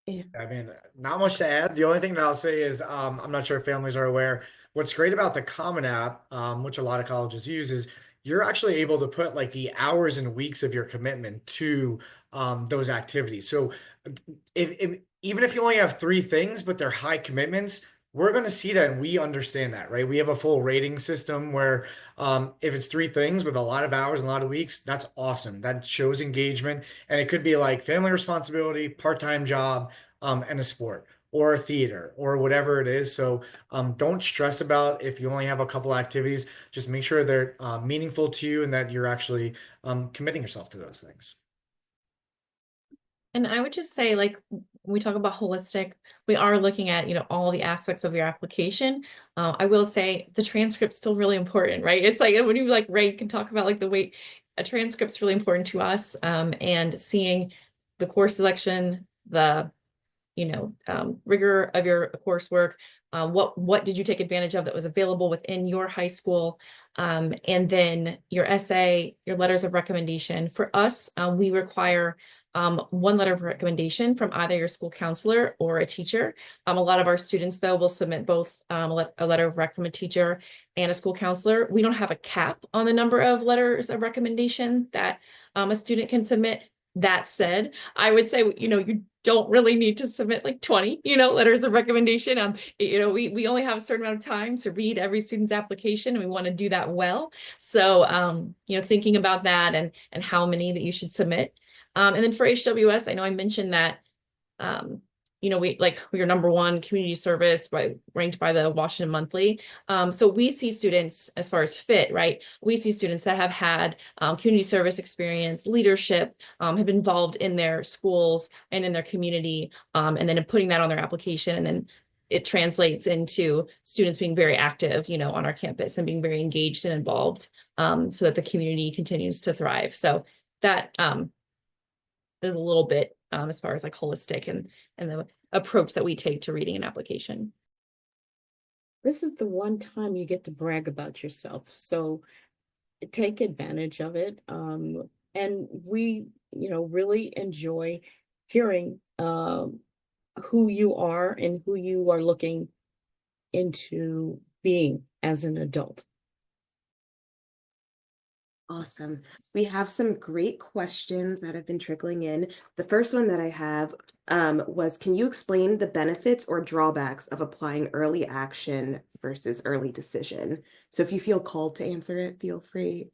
Yeah. I mean, not much to add. The only thing that I'll say is I'm not sure if families are aware. What's great about the Common App, which a lot of colleges use, is you're actually able to put like the hours and weeks of your commitment to those activities. So if even if you only have 3 things, but they're high commitments, we're going to see that and we understand that, right? We have a full rating system where if it's 3 things with a lot of hours and a lot of weeks, that's awesome. That shows engagement. And it could be like family responsibility, part-time job, and a sport or a theater or whatever it is. So don't stress about if you only have a couple activities. Just make sure they're meaningful to you and that you're actually committing yourself to those things. And I would just say, like, when we talk about holistic, we are looking at, all the aspects of your application. I will say the transcript's still really important, right? It's like when you like rank and talk about like the weight, a transcript's really important to us. And seeing the course selection, the rigor of your coursework. What did you take advantage of that was available within your high school? And then your essay, your letters of recommendation. For us, we require one letter of recommendation from either your school counselor or a teacher. A lot of our students, though, will submit both a letter of recommendation from a teacher and a school counselor. We don't have a cap on the number of letters of recommendation that a student can submit. That said, I would say, you don't really need to submit like 20, letters of recommendation. We only have a certain amount of time to read every student's application, and we want to do that well. So, thinking about that and how many that you should submit. And then for HWS, I know I mentioned that, we are #1 community service ranked by the Washington Monthly. So we see students as far as fit, right? We see students that have had community service experience, leadership, have been involved in their schools and in their community, and then putting that on their application, and then it translates into students being very active, on our campus and being very engaged and involved, so that the community continues to thrive. So that is a little bit as far as like holistic and the approach that we take to reading an application. This is the one time you get to brag about yourself, so take advantage of it. And we, really enjoy hearing who you are and who you are looking into being as an adult. Awesome. We have some great questions that have been trickling in. The first one that I have was, can you explain the benefits or drawbacks of applying early action versus early decision? So if you feel called to answer it, feel free.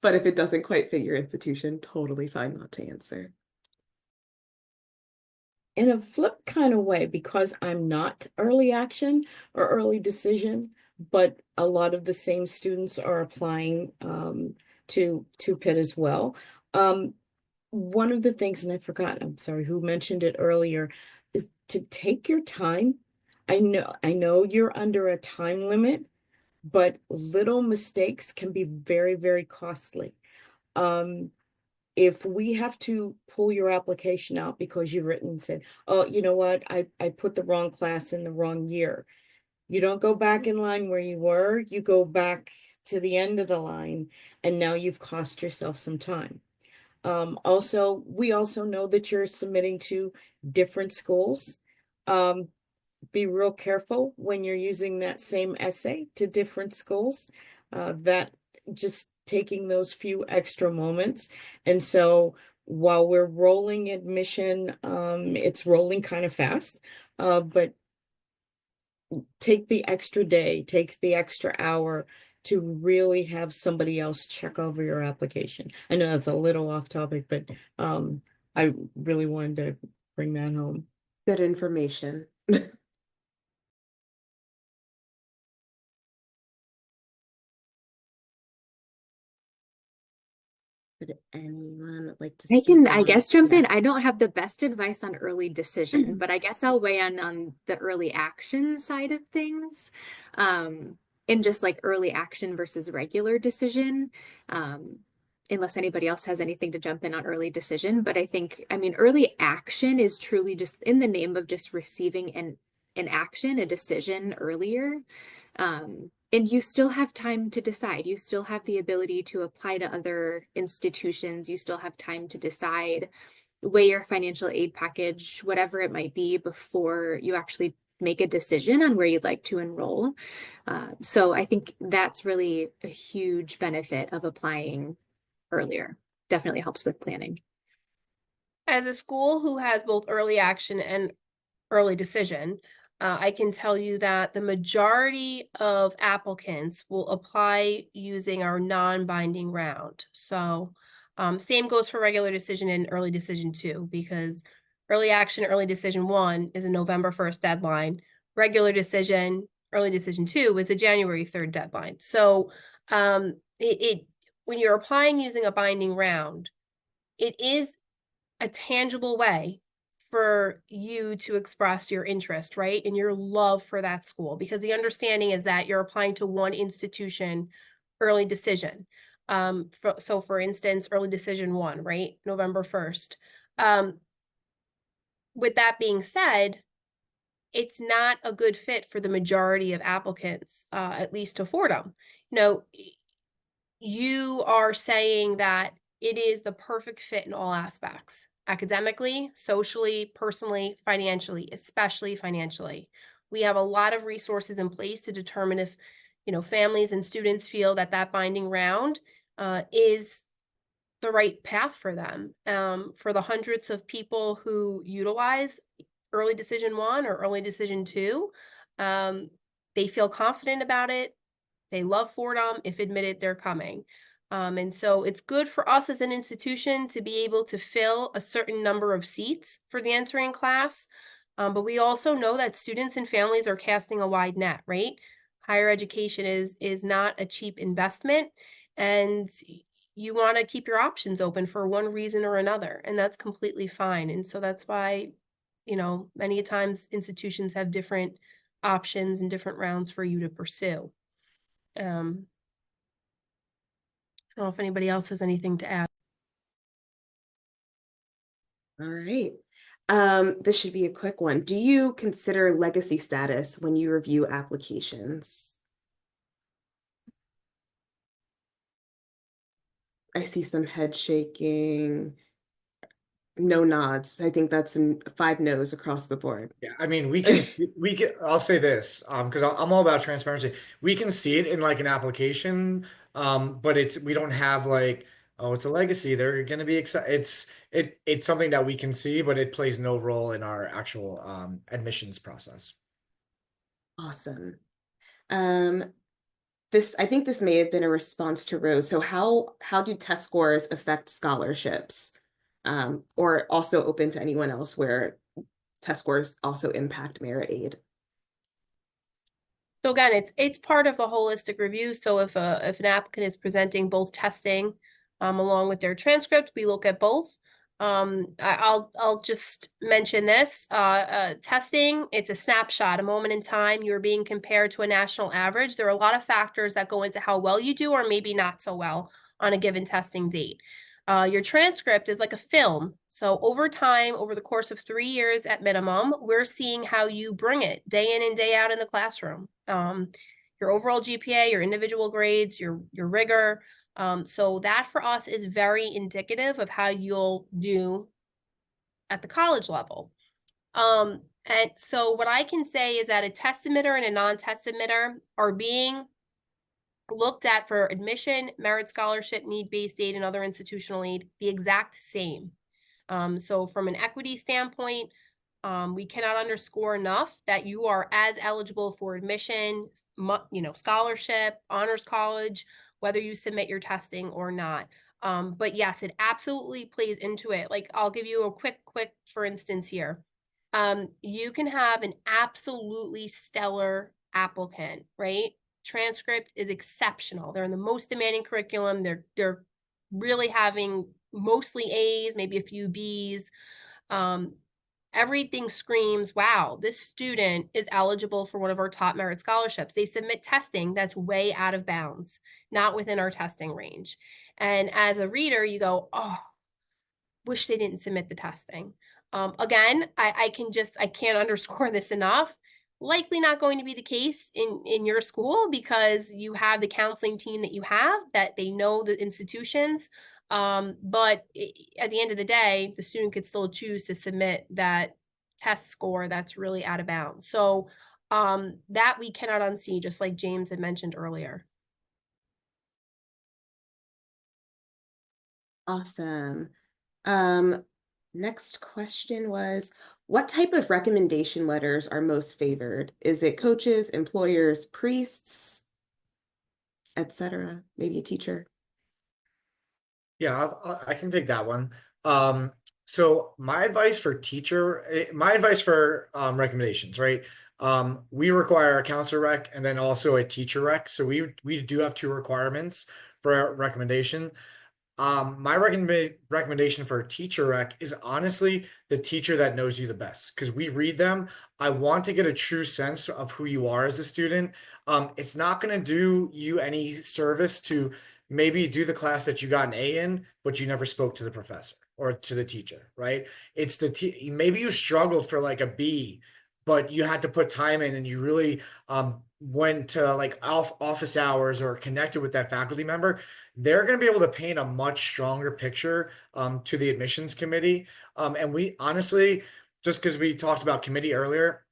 But if it doesn't quite fit your institution, totally fine not to answer. In a flip kind of way, because I'm not early action or early decision, but a lot of the same students are applying to Pitt as well. One of the things, and I forgot, I'm sorry, who mentioned it earlier, is to take your time. I know you're under a time limit, but little mistakes can be very, very costly. If we have to pull your application out because you've written and said, oh, you know what, I put the wrong class in the wrong year, You don't go back in line where you were, you go back to the end of the line, and now you've cost yourself some time. Also, we also know that you're submitting to different schools. Um, be real careful when you're using that same essay to different schools. That just taking those few extra moments. And so while we're rolling admission, it's rolling kind of fast, but take the extra day, take the extra hour to really have somebody else check over your application. I know that's a little off topic, but I really wanted to bring that home. Good information. Would anyone like to I speak can, I on? guess, jump Yeah. in. I don't have the best advice on early decision, but I guess I'll weigh in on the early action side of things. And just like early action versus regular decision. Unless anybody else has anything to jump in on early decision. But I think, I mean, early action is truly just in the name of just receiving an action, a decision earlier. And you still have time to decide. You still have the ability to apply to other institutions. You still have time to decide, weigh your financial aid package, whatever it might be, before you actually make a decision on where you'd like to enroll. So I think that's really a huge benefit of applying earlier. Definitely helps with planning. As a school who has both early action and early decision, I can tell you that the majority of applicants will apply using our non-binding round. So same goes for regular decision and early decision too, because early action, early decision 1 is a November 1st deadline. Regular decision, early decision 2 is a January 3rd deadline. So when you're applying using a binding round, it is a tangible way for you to express your interest, right? And your love for that school, because the understanding is that you're applying to one institution early decision. So for instance, early decision 1, right? November 1st. With that being said, it's not a good fit for the majority of applicants, at least to Fordham. You are saying that it is the perfect fit in all aspects, academically, socially, personally, financially, especially financially. We have a lot of resources in place to determine if, families and students feel that that binding round is the right path for them. For the hundreds of people who utilize early decision 1 or early decision 2, they feel confident about it. They love Fordham. If admitted, they're coming. And so it's good for us as an institution to be able to fill a certain number of seats for the entering class. But we also know that students and families are casting a wide net, right? Higher education is not a cheap investment, and you want to keep your options open for one reason or another, and that's completely fine. And so that's why, many times institutions have different options and different rounds for you to pursue. I don't know if anybody else has anything to add. All right. This should be a quick one. Do you consider legacy status when you review applications? I see some head shaking, no nods. I think that's 5 no's across the board. Yeah, I mean, I'll say this, because I'm all about transparency. We can see it in like an application, but we don't have like, oh, it's a legacy. They're going to be excited. It's something that we can see, but it plays no role in our actual admissions process. Awesome. I think this may have been a response to Rose. So how do test scores affect scholarships? Or also open to anyone else where test scores also impact merit aid? So again, it's part of the holistic review. So if an applicant is presenting both testing along with their transcript, we look at both. I'll just mention this. Testing, it's a snapshot, a moment in time. You're being compared to a national average. There are a lot of factors that go into how well you do or maybe not so well on a given testing date. Your transcript is like a film. So over time, over the course of 3 years at minimum, we're seeing how you bring it day in and day out in the classroom. Your overall GPA, your individual grades, your rigor. So that for us is very indicative of how you'll do at the college level. And so what I can say is that a test submitter and a non-test submitter are being looked at for admission, merit scholarship, need-based aid, and other institutional aid the exact same. So from an equity standpoint, we cannot underscore enough that you are as eligible for admission, scholarship, honors college, whether you submit your testing or not. But yes, it absolutely plays into it. Like I'll give you a quick, for instance here. You can have an absolutely stellar applicant, right? Transcript is exceptional. They're in the most demanding curriculum. They're really having mostly A's, maybe a few B's. Everything screams, wow, this student is eligible for one of our top merit scholarships. They submit testing that's way out of bounds, not within our testing range. And as a reader, you go, oh, wish they didn't submit the testing. Again, I can't underscore this enough. Likely not going to be the case in your school because you have the counseling team that you have, that they know the institutions. But at the end of the day, the student could still choose to submit that test score that's really out of bounds. So that we cannot unsee, just like James had mentioned earlier. Awesome. Next question was, what type of recommendation letters are most favored? Is it coaches, employers, priests, etc.? Maybe a teacher? Yeah, I can take that one. So my advice for recommendations, right? We require a counselor rec and then also a teacher rec. So we do have two requirements for a recommendation. My recommendation for a teacher rec is honestly the teacher that knows you the best, because we read them. I want to get a true sense of who you are as a student. It's not going to do you any service to maybe do the class that you got an A in, but you never spoke to the professor or to the teacher, right? It's maybe you struggled for like a B, but you had to put time in and you really went to like office hours or connected with that faculty member. They're going to be able to paint a much stronger picture to the admissions committee. And we honestly, just because we talked about committee earlier,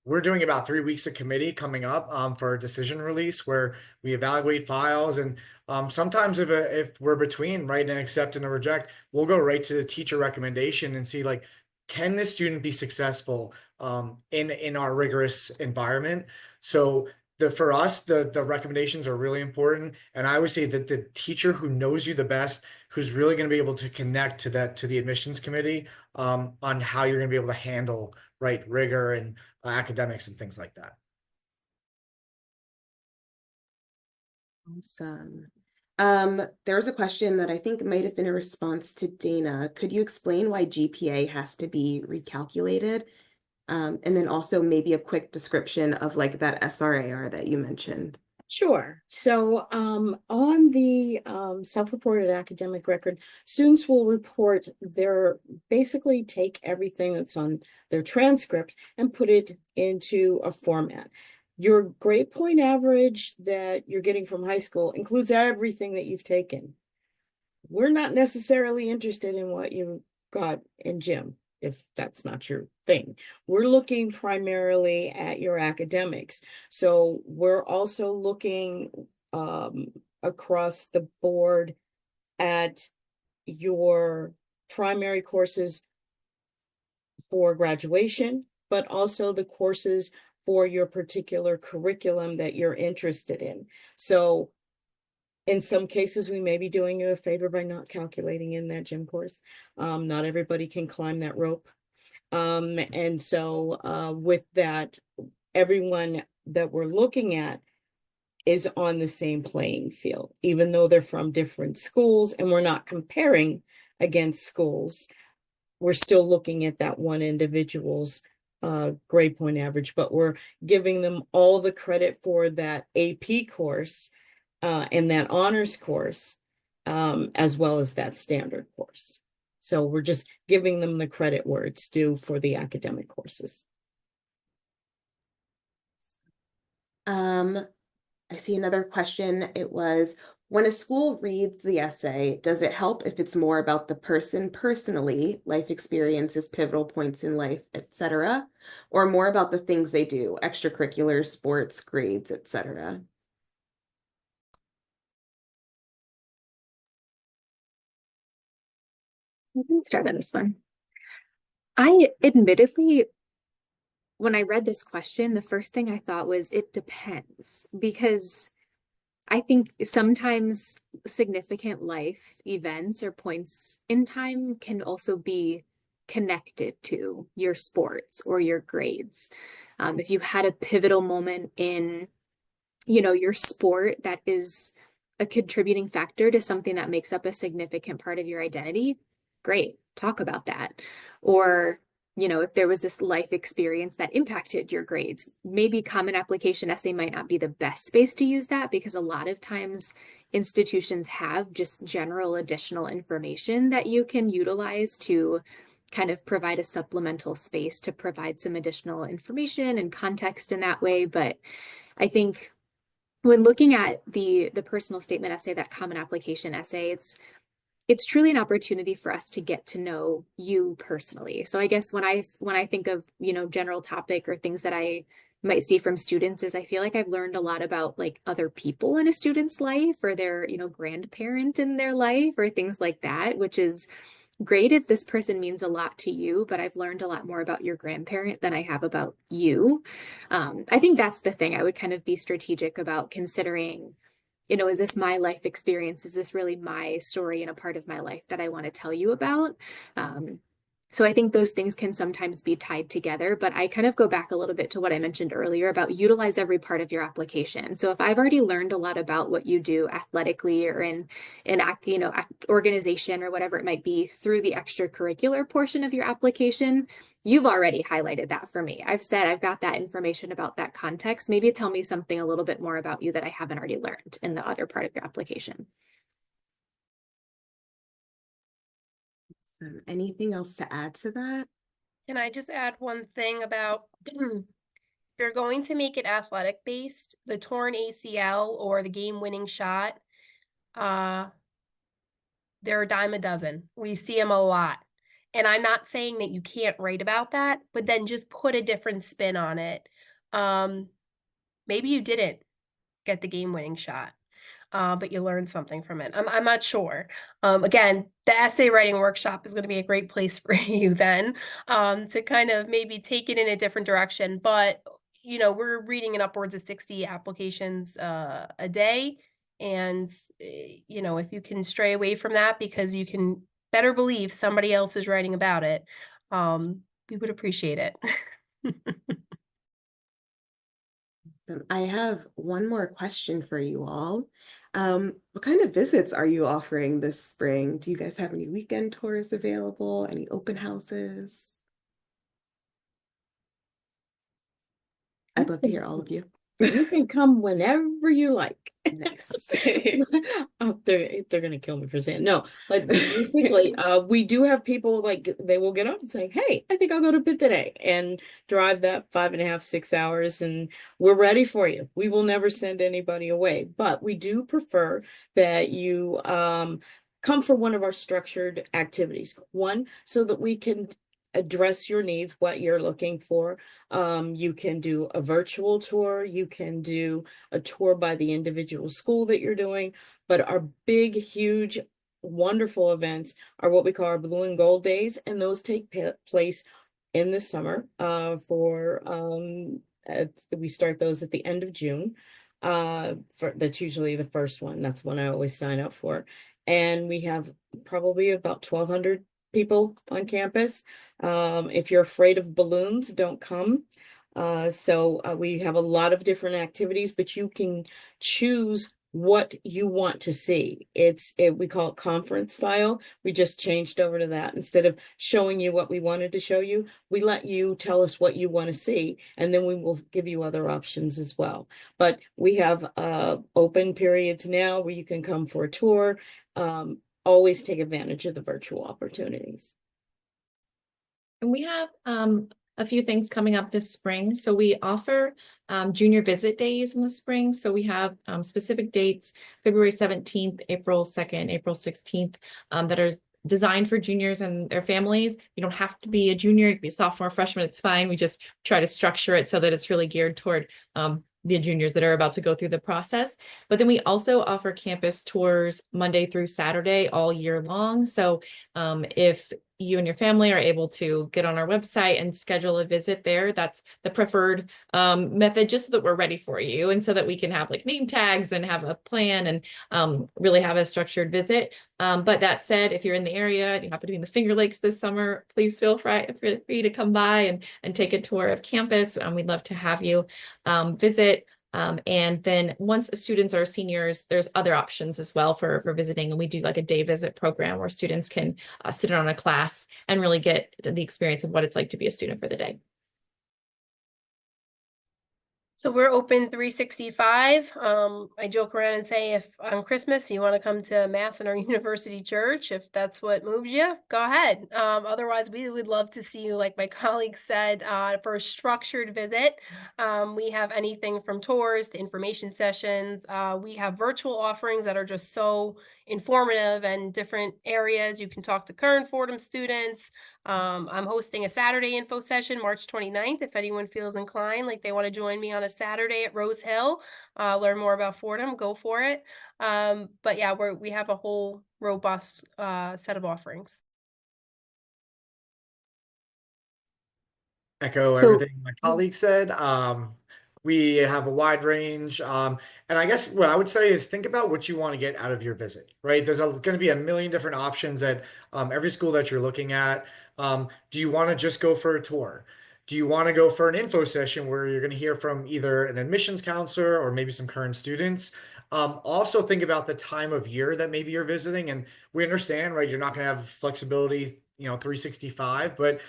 we're doing about 3 weeks of committee coming up for a decision release where we evaluate files. And sometimes if we're between right and accept and a reject, we'll go right to the teacher recommendation and see like, can this student be successful in our rigorous environment? So for us, the recommendations are really important. And I would say that the teacher who knows you the best, who's really going to be able to connect to the admissions committee on how you're going to be able to handle right rigor and academics and things like that. Awesome. There was a question that I think might have been a response to Dana. Could you explain why GPA has to be recalculated? And then also maybe a quick description of like that SRAR that you mentioned. Sure. So on the self-reported academic record, students will report basically take everything that's on their transcript and put it into a format. Your grade point average that you're getting from high school includes everything that you've taken. We're not necessarily interested in what you got in gym, if that's not your thing. We're looking primarily at your academics. So we're also looking across the board at your primary courses for graduation, but also the courses for your particular curriculum that you're interested in. So in some cases, we may be doing you a favor by not calculating in that gym course. Not everybody can climb that rope. And so with that, everyone that we're looking at is on the same playing field, even though they're from different schools and we're not comparing against schools. We're still looking at that one individual's grade point average, but we're giving them all the credit for that AP course and that honors course as well as that standard course. So we're just giving them the credit where it's due for the academic courses. I see another question. It was, when a school reads the essay, does it help if it's more about the person personally, life experiences, pivotal points in life, etc., or more about the things they do, extracurricular, sports, grades, etc.? I can start on this one. I admittedly, when I read this question, the first thing I thought was it depends, because I think sometimes significant life events or points in time can also be connected to your sports or your grades. If you had a pivotal moment in, your sport that is a contributing factor to something that makes up a significant part of your identity, great, talk about that. Or, if there was this life experience that impacted your grades, maybe common application essay might not be the best space to use that, because a lot of times institutions have just general additional information that you can utilize to kind of provide a supplemental space to provide some additional information and context in that way. But I think when looking at the personal statement essay, that common application essay, it's truly an opportunity for us to get to know you personally. So I guess when I think of, general topic or things that I might see from students, is I feel like I've learned a lot about like other people in a student's life, or their, grandparent in their life, or things like that, which is great if this person means a lot to you, but I've learned a lot more about your grandparent than I have about you. I think that's the thing. I would kind of be strategic about considering, is this my life experience? Is this really my story and a part of my life that I want to tell you about? So I think those things can sometimes be tied together, but I kind of go back a little bit to what I mentioned earlier about utilize every part of your application. So if I've already learned a lot about what you do athletically or in organization or whatever it might be through the extracurricular portion of your application, you've already highlighted that for me. I've said I've got that information about that context. Maybe tell me something a little bit more about you that I haven't already learned in the other part of your application. So anything else to add to that? Can I just add one thing about if you're going to make it athletic based, the torn ACL or the game winning shot, they're a dime a dozen. We see them a lot. And I'm not saying that you can't write about that, but then just put a different spin on it. Maybe you didn't get the game winning shot, but you learned something from it. I'm not sure. Again, the essay writing workshop is going to be a great place for you then, to kind of maybe take it in a different direction. But, we're reading in upwards of 60 applications a day. And, if you can stray away from that because you can better believe somebody else is writing about it, we would appreciate it. So I have one more question for you all. What kind of visits are you offering this spring? Do you guys have any weekend tours available? Any open houses? I'd love to hear all of you. You can come whenever you like. Nice. Oh, they're gonna kill me for saying no, but basically, we do have people like they will get up and say, "Hey, I think I'll go to Pitt today," and drive that 5.5, 6 hours, and we're ready for you. We will never send anybody away, but we do prefer that you come for one of our structured activities. One, so that we can address your needs, what you're looking for. You can do a virtual tour, you can do a tour by the individual school that you're doing, but our big, huge, wonderful events are what we call our blue and gold days, and those take place in the summer. We start those at the end of June. That's usually the first one. That's one I always sign up for. And we have probably about 1,200 people on campus. If you're afraid of balloons, don't come. We have a lot of different activities, but you can choose what you want to see. We call it conference style. We just changed over to that. Instead of showing you what we wanted to show you, we let you tell us what you want to see, and then we will give you other options as well. But we have open periods now where you can come for a tour. Always take advantage of the virtual opportunities. And we have a few things coming up this spring. So we offer junior visit days in the spring. So we have specific dates, February 17th, April 2nd, April 16th, that are designed for juniors and their families. You don't have to be a junior, you can be a sophomore, freshman, it's fine. We just try to structure it so that it's really geared toward the juniors that are about to go through the process. But then we also offer campus tours Monday through Saturday all year long. So if you and your family are able to get on our website and schedule a visit there, that's the preferred method, just so that we're ready for you and so that we can have like name tags and have a plan and really have a structured visit. But that said, if you're in the area and you happen to be in the Finger Lakes this summer, please feel free to come by and take a tour of campus. We'd love to have you visit. And then once students are seniors, there's other options as well for visiting. And we do like a day visit program where students can sit on a class and really get the experience of what it's like to be a student for the day. So we're open 365. I joke around and say if on Christmas you want to come to Mass in our university church, if that's what moves you, go ahead. Otherwise, we would love to see you, like my colleague said, for a structured visit. We have anything from tours to information sessions. We have virtual offerings that are just so informative and different areas. You can talk to current Fordham students. I'm hosting a Saturday info session, March 29th. If anyone feels inclined, like they want to join me on a Saturday at Rose Hill, learn more about Fordham, go for it. But yeah, we have a whole robust set of offerings. Echo So- everything my colleague said. We have a wide range. And I guess what I would say is think about what you want to get out of your visit, right? There's going to be a million different options at every school that you're looking at. Do you want to just go for a tour? Do you want to go for an info session where you're going to hear from either an admissions counselor or maybe some current students? Also think about the time of year that maybe you're visiting. And we understand, right? You're not going to have flexibility, 365, but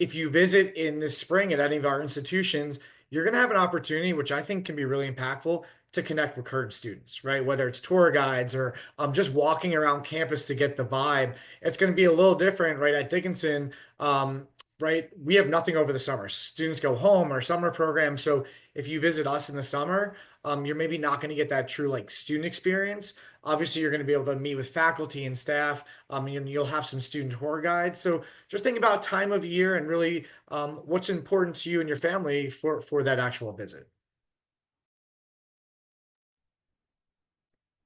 if you visit in the spring at any of our institutions, you're going to have an opportunity, which I think can be really impactful, to connect with current students, right? Whether it's tour guides or just walking around campus to get the vibe. It's going to be a little different, right? At Dickinson, right? We have nothing over the summer. Students go home or summer program. So if you visit us in the summer, you're maybe not going to get that true like student experience. Obviously, you're going to be able to meet with faculty and staff, and you'll have some student tour guides. So just think about time of year and really what's important to you and your family for that actual visit.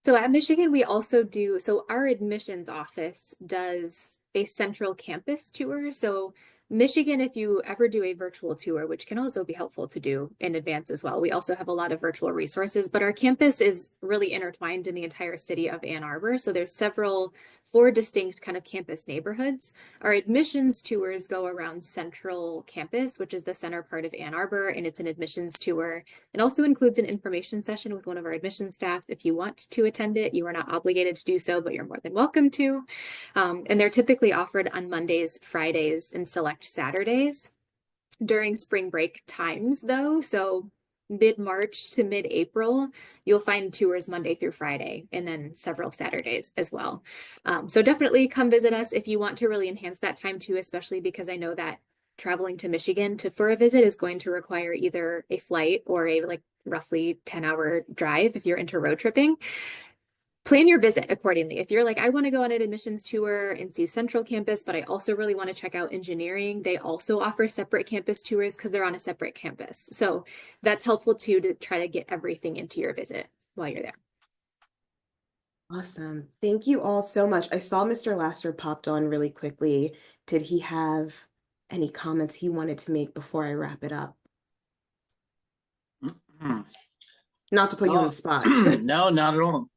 So at Michigan, we also do, so our admissions office does a central campus tour. So Michigan, if you ever do a virtual tour, which can also be helpful to do in advance as well, we also have a lot of virtual resources, but our campus is really intertwined in the entire city of Ann Arbor. So there's four distinct kind of campus neighborhoods. Our admissions tours go around Central Campus, which is the center part of Ann Arbor, and it's an admissions tour. It also includes an information session with one of our admissions staff. If you want to attend it, you are not obligated to do so, but you're more than welcome to. And they're typically offered on Mondays, Fridays, and select Saturdays during spring break times, though. So mid-March to mid-April, you'll find tours Monday through Friday and then several Saturdays as well. So definitely come visit us if you want to really enhance that time too, especially because I know that traveling to Michigan for a visit is going to require either a flight or a like roughly 10-hour drive if you're into road tripping. Plan your visit accordingly. If you're like, I want to go on an admissions tour and see Central Campus, but I also really want to check out engineering, they also offer separate campus tours because they're on a separate campus. So that's helpful too, to try to get everything into your visit while you're there. Awesome. Thank you all so much. I saw Mr. Lasser popped on really quickly. Did he have any comments he wanted to make before I wrap it up? Not to put you on the spot. No, not at all.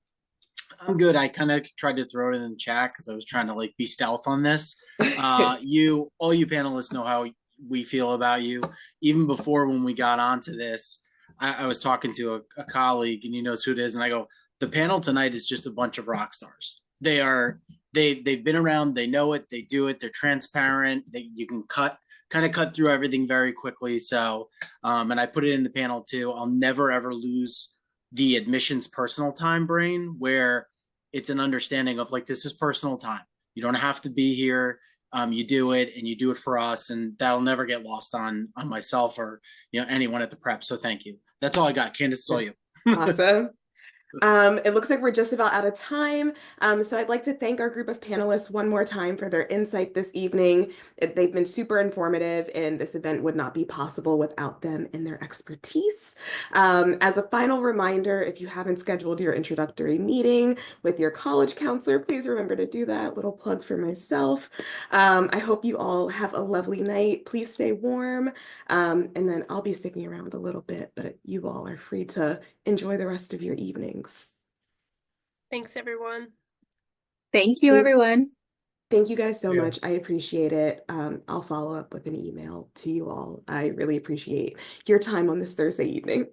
I'm good. I kind of tried to throw it in the chat because I was trying to like be stealth on this. All you panelists know how we feel about you. Even before when we got onto this, I was talking to a colleague, and he knows who it is, and I go, the panel tonight is just a bunch of rock stars. They've been around, they know it, they do it, they're transparent, you can kind of cut through everything very quickly. So, and I put it in the panel too. I'll never ever lose the admissions personal time brain, where it's an understanding of like, this is personal time. You don't have to be here. You do it, and you do it for us, and that'll never get lost on myself or anyone at the prep. So thank you. That's all I got. Candace, it's all you. Awesome. It looks like we're just about out of time. So I'd like to thank our group of panelists one more time for their insight this evening. They've been super informative, and this event would not be possible without them and their expertise. As a final reminder, if you haven't scheduled your introductory meeting with your college counselor, please remember to do that. Little plug for myself. I hope you all have a lovely night. Please stay warm. And then I'll be sticking around a little bit, but you all are free to enjoy the rest of your evenings. Thanks, everyone. Thank you, everyone. Thank you guys so Yeah. much. I appreciate it. I'll follow up with an email to you all. I really appreciate your time on this Thursday evening.